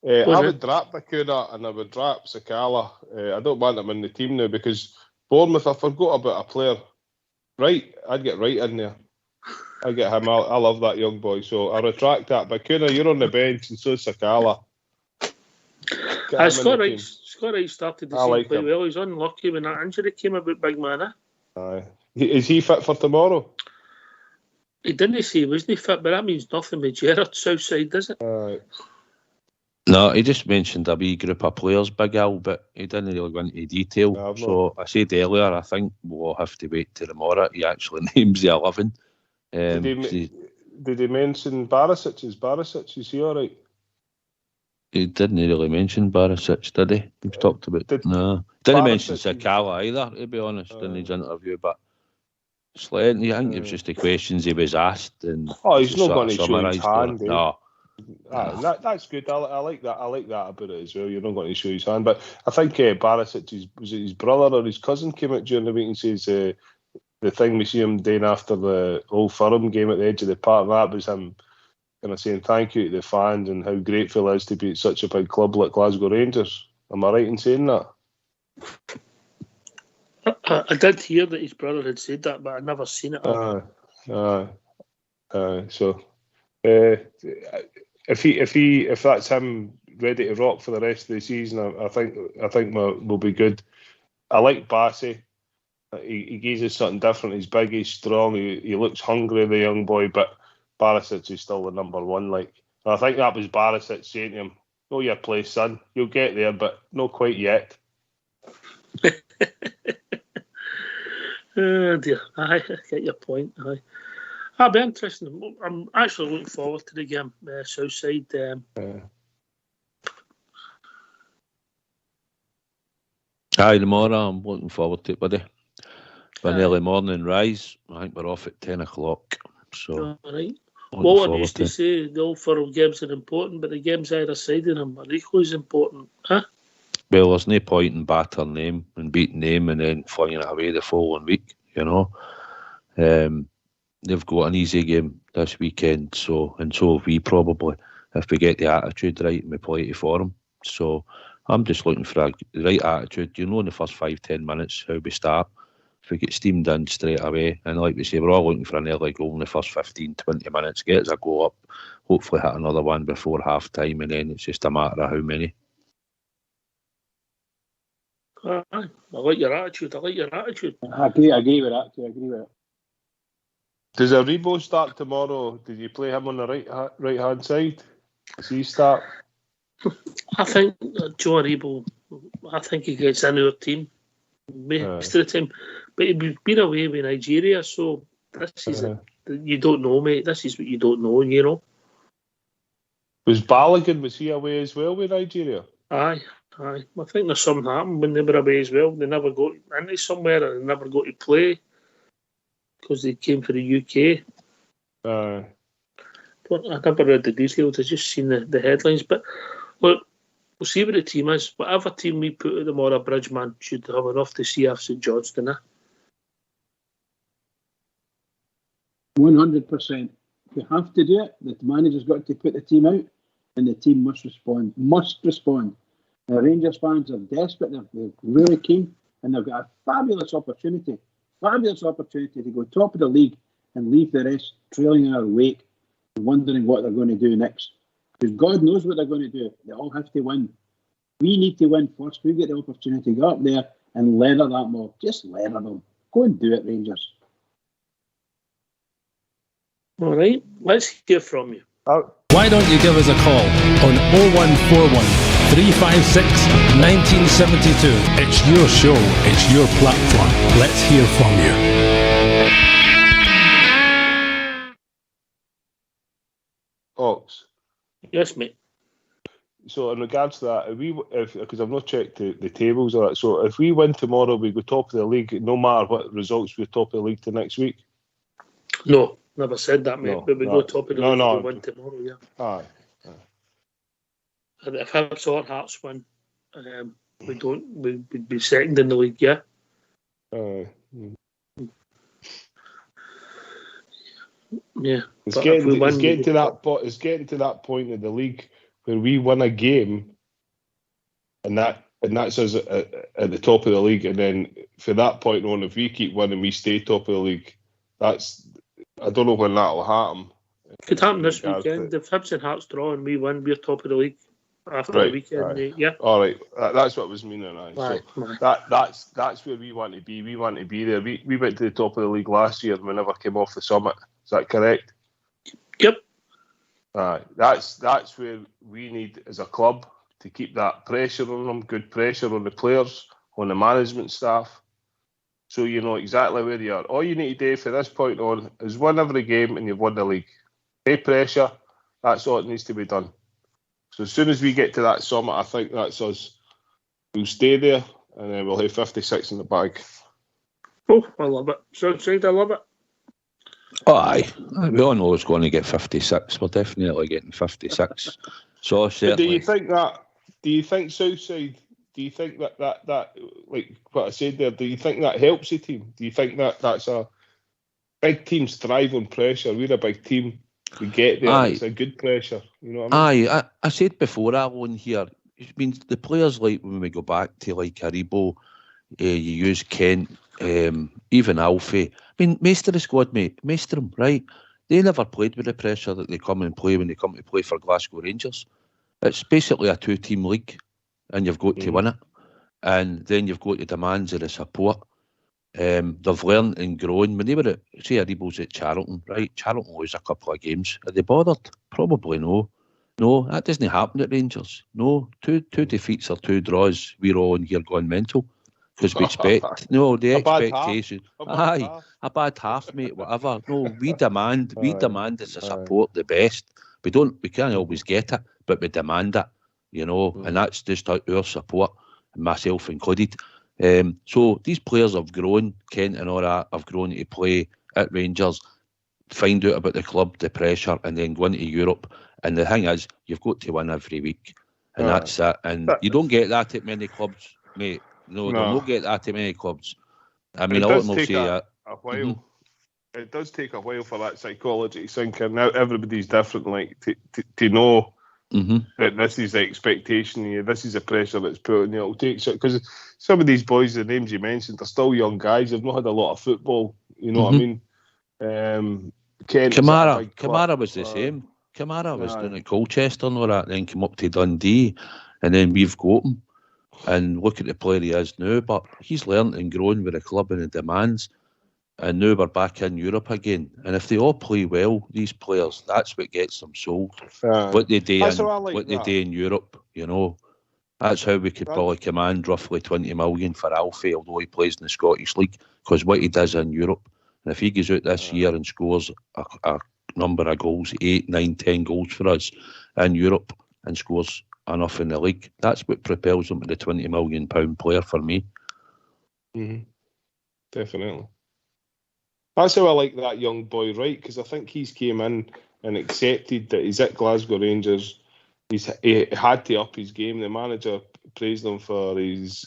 I would drop Bakuna and I would drop Sakala. I don't want him in the team now because Bournemouth, I forgot about a player. Right, I'd get right in there. I get him. I love that young boy. So I retract that. Bakuna, you're on the bench and so is Sakala. Scott Wright started the season quite well. He's unlucky when that injury came about, big man. Aye. Is he fit for tomorrow? He didn't say he wasn't fit, but that means nothing with Gerrard Southside, does it? No, he just mentioned a wee group of players, Big Al, but he didn't really go into detail. No, so I said earlier, I think we'll have to wait till tomorrow. He actually names the 11. Did he mention Barisic? Is he all right? He didn't really mention Barisic, did he? He talked about... No. Didn't mention Sakala either, to be honest, in his interview, but... Slightly, I think it was just the questions he was asked. And he's not going to show his hand. No. That's good. I like that. I like that about it as well. You're not going to show his hand. But I think Barisic, was it his brother or his cousin came out during the week and says the thing we see him doing after the Old Firm game at the edge of the park, that was him kind of saying thank you to the fans and how grateful he is to be at such a big club like Glasgow Rangers. Am I right in saying that? I did hear that his brother had said that, but I'd never seen it. So if that's him ready to rock for the rest of the season, I think we'll be good. I like Bassey. He gives us something different. He's big, he's strong, he looks hungry, the young boy. But Barisic is still the number one. And I think that was Barisic saying to him, "Know your place, son. You'll get there, but not quite yet." Oh dear, I get your point. That'll be interesting. I'm actually looking forward to the game, Southside. Tomorrow I'm looking forward to it, buddy. For an early morning rise. I think we're off at 10 o'clock. So, all right. Walter used to say the Old Firm games are important, but the games either side of them are equally as important, huh? Well, there's no point in battering them and beating them and then flinging it away the following week, you know. They've got an easy game this weekend, so have we probably, if we get the attitude right and we play for them. So I'm just looking for the right attitude. You know, in the first 5-10 minutes how we start. If we get steamed in straight away, and like we say, we're all looking for an early goal in the first 15-20 minutes, get us a goal up, hopefully hit another one before half time, and then it's just a matter of how many. I like your attitude. I agree with that. Does Aribo start tomorrow? Did you play him on the right hand side? Does he start? I think Joe Aribo, I think he gets into our team most of the time. But he's been away with Nigeria, so this is you don't know, mate. This is what you don't know, you know. Was Balogun, was he away as well with Nigeria? Aye. I think there's something happened when they were away as well. They never got into somewhere and they never got to play because they came for the UK. But I never read the details. I just seen the headlines. But look, we'll see what the team is. Whatever team we put at tomorrow, Bridgeman should have enough to see off St Johnstone. 100%. You have to do it. The manager's got to put the team out and the team must respond. The Rangers fans are desperate, they're really keen, and they've got a fabulous opportunity to go top of the league and leave the rest trailing in our wake and wondering what they're going to do next. Because God knows what they're going to do. They all have to win. We need to win first. We get the opportunity to go up there and leather that mob. Just leather them. Go and do it, Rangers. All right, let's hear from you. Why don't you give us a call on 0141 356 1972. It's your show, it's your platform. Let's hear from you. Ox. Yes, mate. So in regards to that, because I've not checked the tables or that, so if we win tomorrow, we go top of the league, no matter what results, we're top of the league to next week? No, never said that, mate. No, but we go top of the league if we win tomorrow, yeah. Aye. And if Hibs or Hearts win, we'd be second in the league, yeah. Yeah. It's getting to that point in the league where we win a game, and that's us at the top of the league. And then for that point on, if we keep winning, we stay top of the league. I don't know when that'll happen. Could happen this weekend. If Hibs and Hearts draw and we win, we're top of the league after the weekend. Yeah. All right, that's what I was meaning. That's where we want to be. We want to be there. We went to the top of the league last year and we never came off the summit. Is that correct? Yep. That's where we need as a club to keep that pressure on them, good pressure on the players, on the management staff, so you know exactly where you are. All you need to do from this point on is win every game and you've won the league. No pressure, that's all that needs to be done. So as soon as we get to that summit, I think that's us. We'll stay there and then we'll have 56 in the bag. Oh, I love it. Southside, I love it. Oh, aye. We all know it's going to get 56. We're definitely getting 56. So certainly. Do you think Southside? Do you think that like what I said there? Do you think that helps the team? Do you think that's a big teams thrive on pressure? We're a big team. We get there. It's a good pressure. You know what I mean? Aye. I said before, Alan here. It means the players like when we go back to like Haribo, you use Kent, even Alfie. I mean, most of the squad, mate, most of them, right? They never played with the pressure that they come and play when they come to play for Glasgow Rangers. It's basically a two-team league, and you've got to win it. And then you've got the demands of the support. They've learned and grown. When they were at, say, Haribo's at Charlton, right? Charlton lose a couple of games. Are they bothered? Probably no. No, that doesn't happen at Rangers. No, two defeats or two draws, we're all in here going mental. Because we expect, the expectation. A bad half, mate, whatever. No, we demand as a support the best. We can't always get it, but we demand it, and that's just our support, myself included. So these players have grown, Kent and all that, have grown to play at Rangers, find out about the club, the pressure, and then go into Europe. And the thing is, you've got to win every week. And that's it. And you don't get that at many clubs, mate. No, they don't get that at many clubs. I mean, a lot of them will say that. A while. Mm-hmm. It does take a while for that psychology to sink in. Now everybody's different, like to know that this is the expectation. This is the pressure that's put on you. It'll take because some of these boys, the names you mentioned, are still young guys. They've not had a lot of football. You know what I mean? Kamara was the same. Kamara was down at Colchester and all that, then came up to Dundee, and then we've got him. And look at the player he is now, but he's learned and grown with the club and the demands. And now we're back in Europe again. And if they all play well, these players, that's what gets them sold. What they do in Europe, That's how we could probably command roughly 20 million for Alfie, although he plays in the Scottish League, because what he does in Europe. And if he goes out this year and scores a number of goals, 8, 9, 10 goals for us in Europe, and scores enough in the league, that's what propels him to the £20 million player for me. Definitely. That's how I like that young boy, right? Because I think he's came in and accepted that he's at Glasgow Rangers. He had to up his game. The manager praised him for his,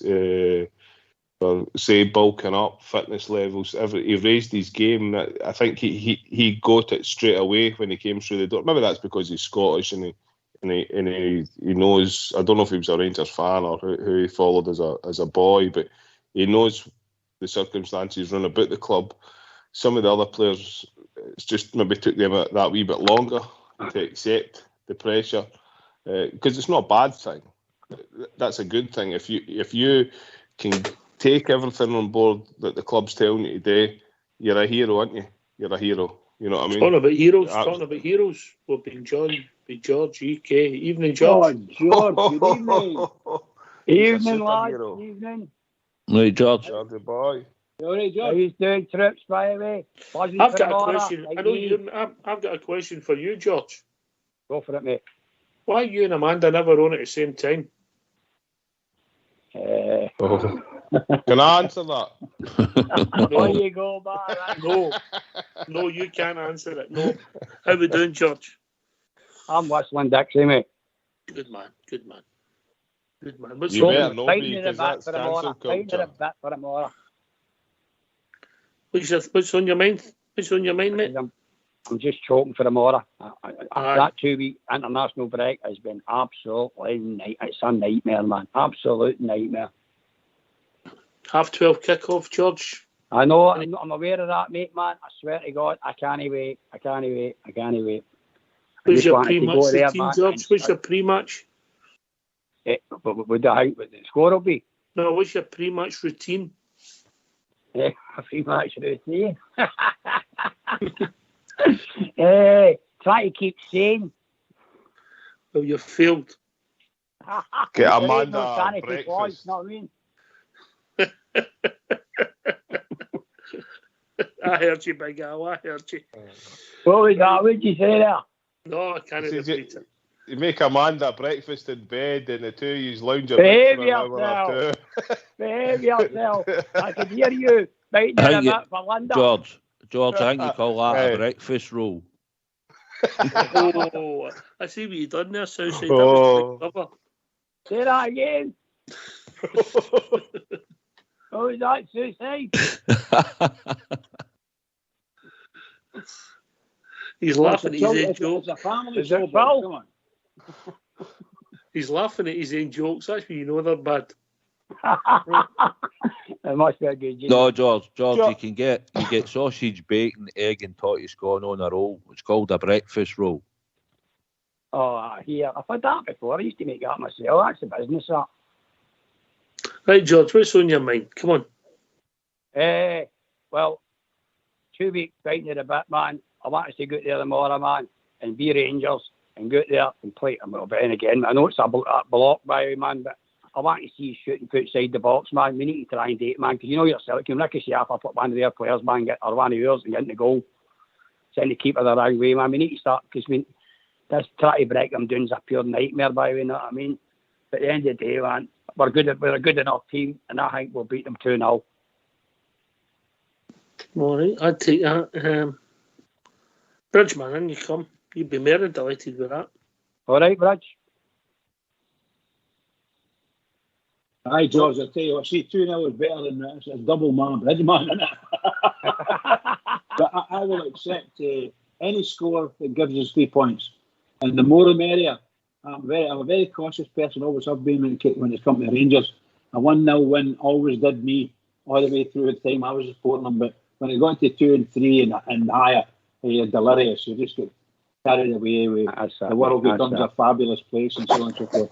bulking up, fitness levels. He raised his game. I think he got it straight away when he came through the door. Maybe that's because he's Scottish and he knows. I don't know if he was a Rangers fan or who he followed as a boy, but he knows the circumstances run about the club. Some of the other players, it's just maybe took them that wee bit longer to accept the pressure, because it's not a bad thing. That's a good thing. If you can take everything on board that the club's telling you to do, you're a hero, aren't you? You're a hero. You know what I mean? Talking about heroes. We've been George, UK. Evening, George. Oh, George, good evening. Evening, lads. Evening. Right, George. George, boy. All right, George. How you doing, trips, by the way? I've got a question. I've got a question for you, George. Go for it, mate. Why you and Amanda never on at the same time? Can I answer that? There you go, man. No, you can't answer it. No. How we doing, George? I'm whistling Dixie, mate. Good man. You better know me, because that's cancel culture. What's on your mind? Mate? I'm just choking for tomorrow. That 2-week international break has been absolutely it's a nightmare, man. Absolute nightmare. 12:30 kickoff, George. I know, I'm aware of that, mate, man. I swear to God, I can't wait. What's your pre-match routine, George? What's your pre-match? But with the score will be? No, what's your pre-match routine? A pre-match routine? Try to keep sane. Well, you failed. Get Amanda breakfast. Boys, know what I mean? I heard you, Big Al. I heard you. What was that? What did you say there? No, I can't repeat it. You make Amanda breakfast in bed, and the two of you lounge Behave about for an hour or two. Behave yourself. I can hear you biting a bit for Linda. George, I think you call that a breakfast roll. Oh, I see what you done there, Southside. That was quite clever. Say that again. Oh, is that suicide? He's laughing at his own jokes. It's a family show, come on. He's laughing at his own jokes. That's when you know they're bad. It must be a good joke. No, George, you can get sausage, bacon, egg, and totty scone on a roll. It's called a breakfast roll. Oh, here. I've had that before. I used to make that myself. That's the business, that. Right, George, what's on your mind? Come on. Well, 2 weeks fighting it a bit, man. I want us to go out there tomorrow, man, and be Rangers and go out there and play them. But then again, I know it's a block by way, man, but I want to see you shooting outside the box, man. We need to try and date, man, because you know yourself, you can ricochet off up one of their players, man, or one of yours and get in the goal. Send the keeper the wrong way, man. We need to start, because this try to break them down is a pure nightmare, by the way, you know what I mean? But at the end of the day, man, we're a good enough team, and I think we'll beat them 2-0. All right, I'd take that. Bridgeman, in you come. You'd be more delighted with that. All right, Bridge. Aye, George, I tell you what, see, 2-0 is better than that. It's a double man, Bridgeman, isn't it? But I will accept any score that gives us 3 points. And the more the merrier. I'm a very cautious person, always have been when it's come to Rangers. A 1-0 win always did me all the way through the time I was supporting them. But when it got to 2 and 3 and higher, you're delirious. You just get carried away with the world becomes a fabulous place and so on and so forth.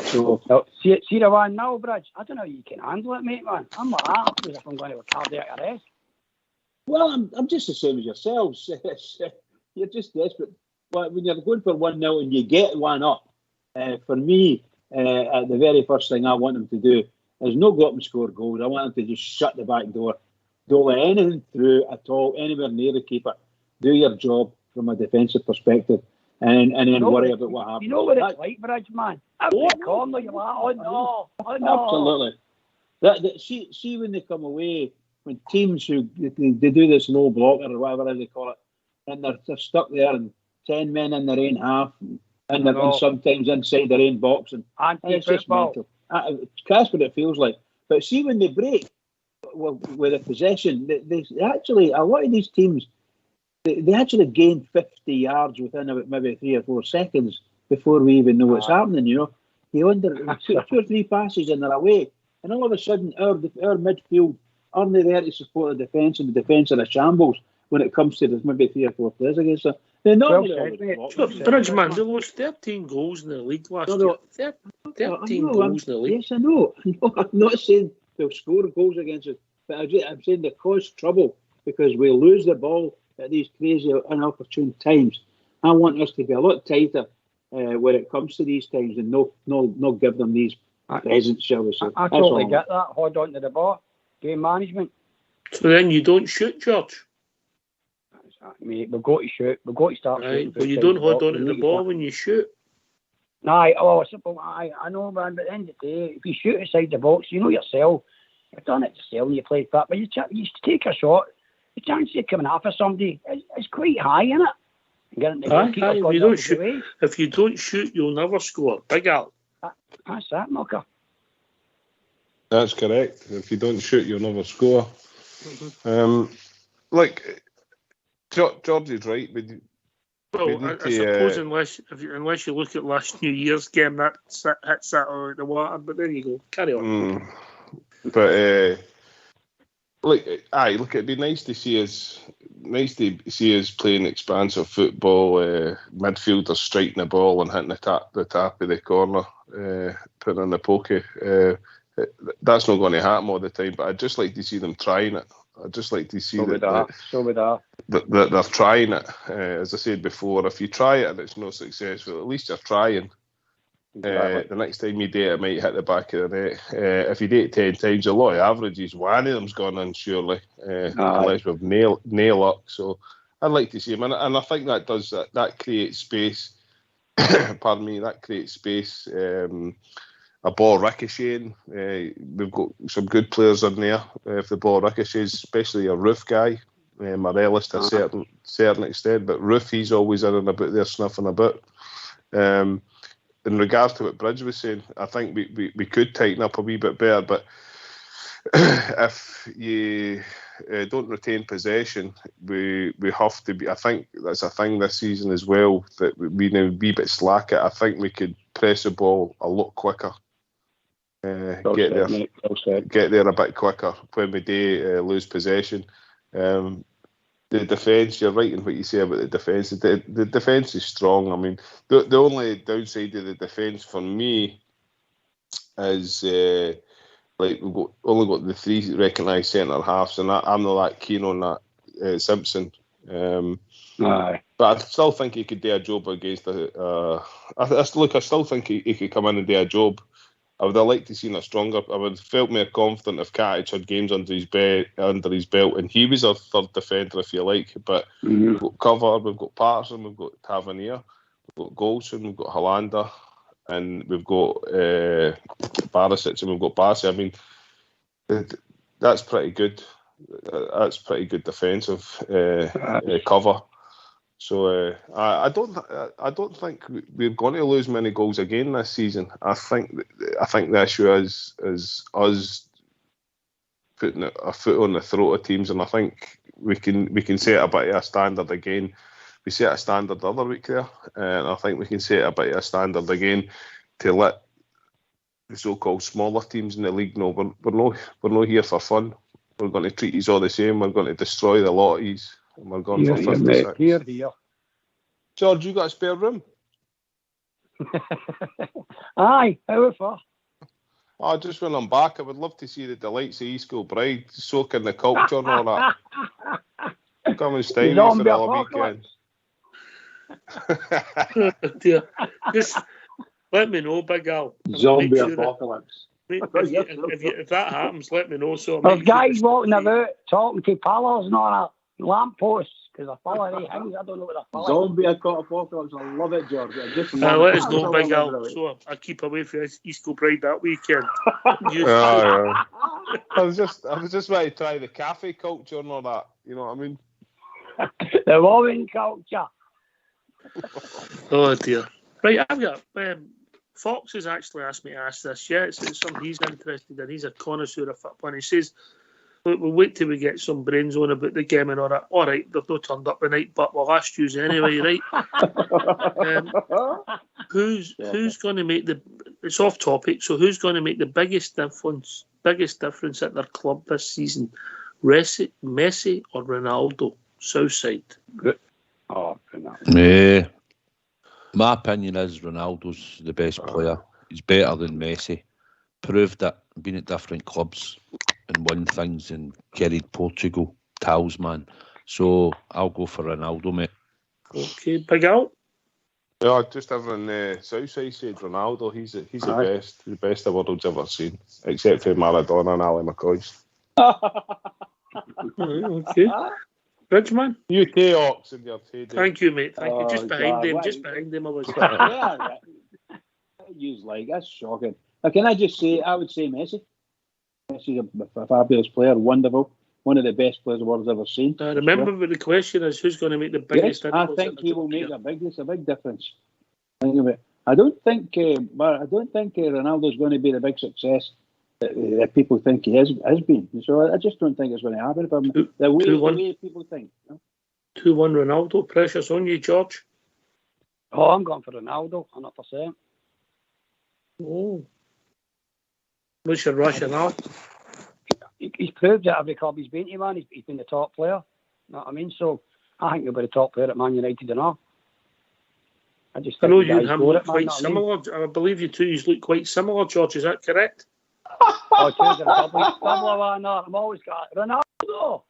So, see the one now, Bridge. I don't know how you can handle it, mate, man. I'm like that because if I'm going to a cardiac arrest. Well, I'm just the same as yourselves. You're just desperate. But when you're going for 1-0 and you get one up, for me, the very first thing I want them to do is not go up and score goals. I want them to just shut the back door. Don't let anything through at all, anywhere near the keeper. Do your job from a defensive perspective and then worry about what happens. You know what it's like, Bridge, man? Every corner you're like, oh no. Absolutely. See when they come away, when teams who they do this low blocker or whatever they call it, and they're stuck there and 10 men in their own half and they're sometimes inside their own box and it's just mental. That's what it feels like. But see when they break with a possession, they actually, a lot of these teams, they actually gain 50 yards within about maybe 3 or 4 seconds before we even know what's happening, you know. You wonder, 2 or 3 passes and they're away. And all of a sudden, our midfield aren't there to support the defence, and the defence are a shambles when it comes to there's maybe 3 or 4 players against them. They're not Bridgeman, they lost 13 goals in the league last year. 13 goals in the league. Yes, I know. I'm not saying they'll score goals against us, but I'm saying they cause trouble because we lose the ball at these crazy, inopportune times. I want us to be a lot tighter when it comes to these times and not give them these presents, shall we say. I totally get that. Hold on to the ball. Game management. So then you don't shoot, George? Mate, we've got to shoot. We've got to start shooting. Well, you don't hold on to the ball when you shoot. Aye, oh, simple. I know, man. But at the end of the day, if you shoot inside the box, you know yourself. You've done it yourself when you played that. But you take a shot, the chance of coming after somebody is quite high, isn't it? If you don't shoot, you'll never score. Big Al. That's that, Knocker. That's correct. If you don't shoot, you'll never score. Like George is right. I suppose unless you look at last New Year's game, that hits that out of the water. But there you go. Carry on. But look, it'd be nice to see us. Nice to see us playing expansive football. Midfielders striking the ball and hitting the top of the corner, putting in the pokey. That's not going to happen all the time. But I'd just like to see them trying it. I'd just like to see that they're trying it. As I said before, if you try it and it's not successful, at least you're trying. Exactly. The next time you do it might hit the back of the net. If you do it 10 times, a lot of averages, one of them's gone in, surely, unless we've nail luck. So I'd like to see him. And I think that does that creates space. Pardon me, that creates space. A ball ricocheting. We've got some good players in there. If the ball ricochets, especially a Roof guy, Morelos to a certain extent, but Roof, he's always in and about there sniffing about. In regards to what Bridge was saying, I think we could tighten up a wee bit better, but if you don't retain possession, we have to be. I think that's a thing this season as well, that we now be a bit slack at. I think we could press the ball a lot quicker. Get there a bit quicker when we do lose possession. The defence, you're right in what you say about the defence. The defence is strong. I mean, the only downside of the defence for me is we've only got the 3 recognised centre halves, and I'm not that keen on that Simpson. But I still think he could do a job against I still think he could come in and do a job. I would have liked to seen a stronger. I would have felt more confident if Katic had games under his belt, and he was our third defender, if you like. But we've got cover, we've got Patterson, we've got Tavernier, we've got Golson, we've got Hollander, and we've got Barisic, and we've got Bassi. I mean, that's pretty good. That's pretty good defensive cover. So I don't think we're going to lose many goals again this season. I think the issue is us putting a foot on the throat of teams, and I think we can set a bit of a standard again. We set a standard the other week there, and I think we can set a bit of a standard again to let the so-called smaller teams in the league know we're not here for fun. We're going to treat you all the same. We're going to destroy the lot of you. And we're going for 56. Here. George, you got a spare room? Aye, how far? Just when I'm back, I would love to see the delights of East Kilbride, soaking the culture and all that. Come and stay with me for the weekend. Dear. Just let me know, Big Al. Zombie apocalypse. If that happens, let me know. So there's guys walking about talking to pallors and all that, lampposts, because they're full of these things. I don't know what they're full of. Zombie apocalypse. I love it, George. Let us know, Big Al. So I keep away from East Kilbride that weekend. I was just about to try the cafe culture and all that. You know what I mean? The woman culture. Oh dear. Right, I've got Fox has actually asked me to ask this. Yeah, it's something he's interested in. He's a connoisseur of football. And he says, look, we'll wait till we get some brains on about the game and all that. All right, they've not turned up tonight, but we'll ask you anyway, right? Who's going to make it's off topic, so who's going to make the biggest difference at their club this season? Messi or Ronaldo? Southside. Oh, Ronaldo. Yeah. My opinion is Ronaldo's the best player. He's better than Messi. Proved that, been at different clubs and won things and carried Portugal, talisman. So I'll go for Ronaldo, mate. Okay, Big Al? Yeah, just everyone Southside said Ronaldo. He's the best the world's ever seen, except for Maradona and Ali McCoy. Okay. Bridgeman? You take Ox in your head. Thank you, mate. Thank you. Just behind him. I was. you like? That's shocking. Can I just say, I would say Messi. Messi's a fabulous player, wonderful. One of the best players the world's ever seen. Remember, but the question is, who's going to make the biggest difference? I think he will make a big difference. Think of it. I don't think Ronaldo's going to be the big success that people think he has been. So I just don't think it's going to happen for him. The way people think. 2-1 Ronaldo. Pressure's on you, George. Oh, I'm going for Ronaldo, 100%. Oh. What's your rationale? He's proved it every club he's been to, man. He's been the top player. You know what I mean? So I think he'll be the top player at Man United and all. I know you and him look quite similar. I believe you two look quite similar, George. Is that correct? Oh, choosing a double one. No, I'm always got Ronaldo.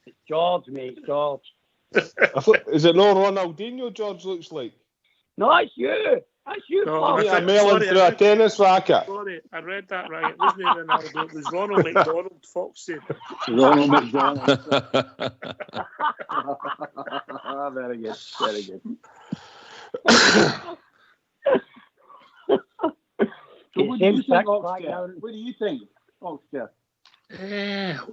It's George, mate. George. Is it not Ronaldinho George looks like? No, it's you. That's you. No, I'm mailing through a tennis racket. Sorry, I read that right. It wasn't Ronaldo. It was Ronald McDonald, Fox said. Ronald McDonald. Very good. Very good. So what do you think, Oxford? What do you think, Oxford?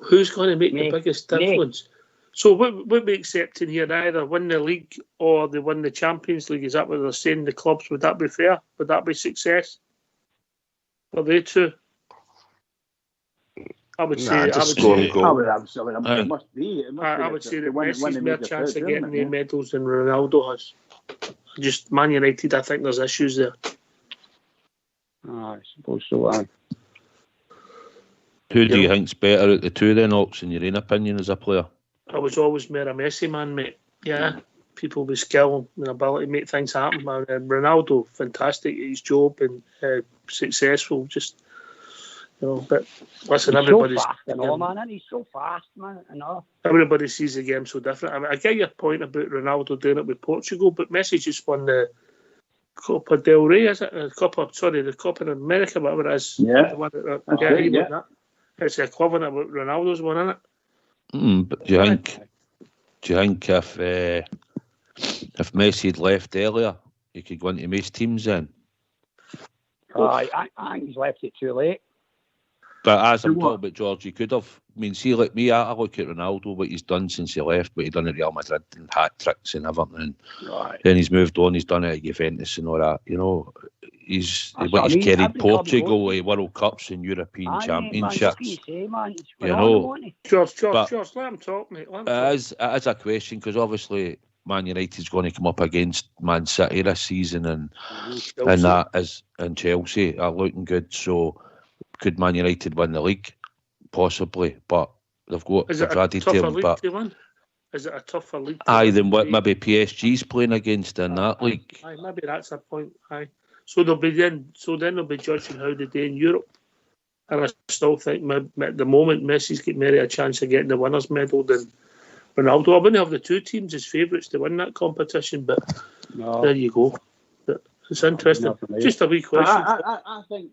Who's going to make the biggest difference? So what we accepting here? Either win the league or they win the Champions League. Is that what they're saying? The clubs, would that be fair? Would that be success for they two? I would say. It must be. I would say that Messi's more chance of getting the medals than Ronaldo has. Just Man United, I think there's issues there. I suppose so. Who do you think's better at the two then, Ox, in your own opinion, as a player? I was always more a Messi man, mate. Yeah, people with skill and ability to make things happen. Ronaldo, fantastic at his job and successful. Just, but listen, he's everybody's so fast, man. He's so fast, man. Everybody sees the game so different. I mean, I get your point about Ronaldo doing it with Portugal, but Messi just won the Copa del Rey, is it? The Copa of America, whatever it is. Yeah. Won that. It's the equivalent of what Ronaldo's won, isn't it? But do you think if Messi had left earlier, he could go into most teams then? I think he's left it too late. But as I'm talking about George, he could have. I mean, see, like me, I look at Ronaldo, what he's done since he left, what he done at Real Madrid and hat tricks and everything. Right. Then he's moved on, he's done it at Juventus and all that. He's carried Portugal to World Cups and European Championships. George, let him talk, mate. It is a question because obviously Man United's going to come up against Man City this season and Chelsea are looking good. So could Man United win the league? Possibly, but they've got Gerrard team. But is it a tougher league? Aye, than what maybe PSG's playing against in that league. Aye, maybe that's a point. Aye. So they'll be judging how they do in Europe. And I still think at the moment Messi's got maybe a chance of getting the winners' medal than Ronaldo. I wouldn't have the two teams as favourites to win that competition, but there you go. But it's interesting. Just a wee question. I think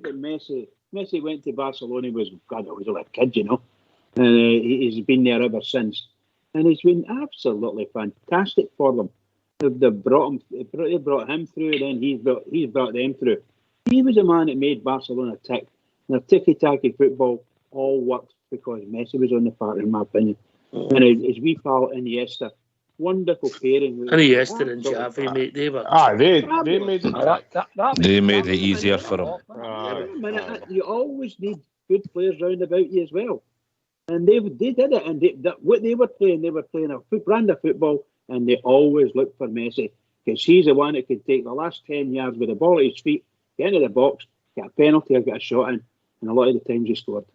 that Messi went to Barcelona was like a kid, and he's been there ever since, and he's been absolutely fantastic for them. They brought him through, then he's brought them through. He was a man that made Barcelona tick. Their tiki-taka football all worked because Messi was on the park, in my opinion. And his wee pal Iniesta, wonderful pairing. Iniesta and Xavi, mate, they were. They made it. They made it easier for him. You always need good players round about you as well, and they did it. And what they were playing a brand of football, and they always looked for Messi because he's the one that could take the last 10 yards with the ball at his feet, get into the box, get a penalty or get a shot in, and a lot of the times he scored.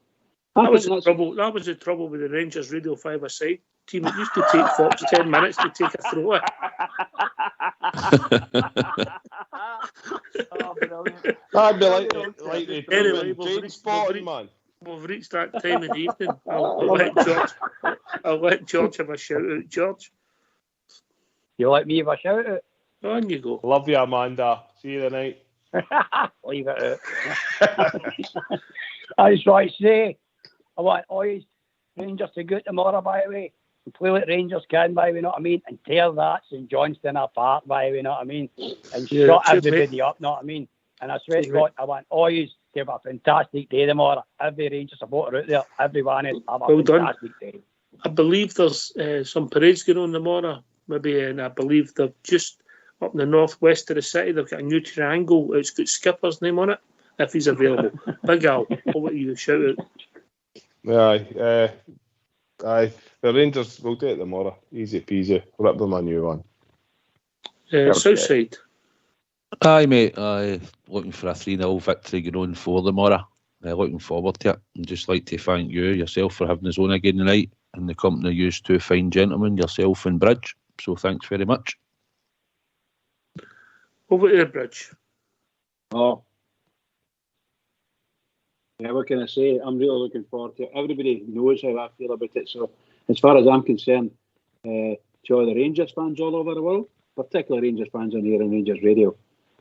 That was the trouble with the Rangers Radio 5-a-side team. It used to take Fox 10 minutes to take a throw in. That'd be like the anyway, we've reached that time in the evening. I'll let George have a shout out. George, you let me have a shout out? On you go. Love you, Amanda. See you tonight. Leave it out. I just want to say, I want all these Rangers to go tomorrow, by the way. and play like Rangers can, by you know what I mean, and tear that St Johnstone apart, by you know what I mean, and shut everybody up, know what I mean. And I swear to God, I want all you to have a fantastic day tomorrow. Every Rangers supporter out there, everyone is have a fantastic day. I believe there's some parades going on tomorrow, maybe, and I believe they're just up in the northwest of the city. They've got a new triangle. It's got Skipper's name on it, if he's available. Big Al, over to you, shout out. Aye, the Rangers will do it tomorrow. Easy peasy. Rip them a new one. Southside. Aye, mate. Aye, looking for a 3-0 victory going on for tomorrow. Looking forward to it. And just like to thank you yourself for having us on again tonight, and the company of you two fine gentlemen, yourself and Bridge. So thanks very much. Over to the Bridge. Oh. Yeah, what can I say? I'm really looking forward to it. Everybody knows how I feel about it. So, as far as I'm concerned, to all the Rangers fans all over the world, particularly Rangers fans on here on Rangers Radio,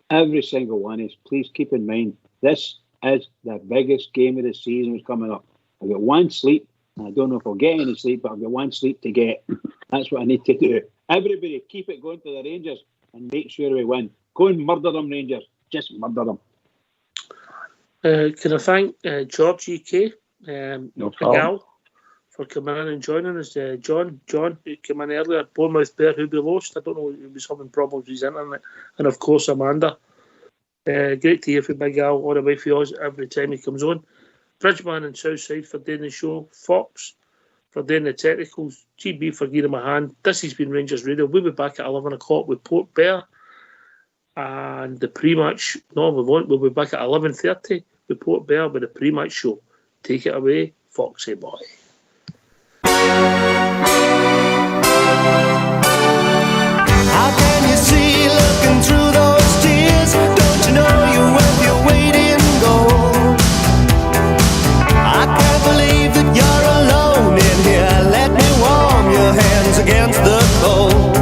every single one is, please keep in mind, this is the biggest game of the season that's coming up. I've got one sleep. I don't know if I'll get any sleep, but I've got one sleep to get. That's what I need to do. Everybody, keep it going for the Rangers and make sure we win. Go and murder them, Rangers. Just murder them. Can I thank George UK, No problem. for coming in and joining us. John, who came in earlier, Bournemouth Bear, who we lost. I don't know, he was having problems with his internet. And of course, Amanda. Great to hear from Big Al all the way for us every time he comes on. Bridgeman and Southside for doing the show. Fox for doing the technicals. GB for giving him a hand. This has been Rangers Radio. We'll be back at 11 o'clock with Port Bear. And the pre-match, we'll be back at 11:30 with Port Bear with the pre-match show. Take it away, Foxy boy. How can you see looking through those tears? Don't you know you're worth your weight in gold? I can't believe that you're alone in here. Let me warm your hands against the cold.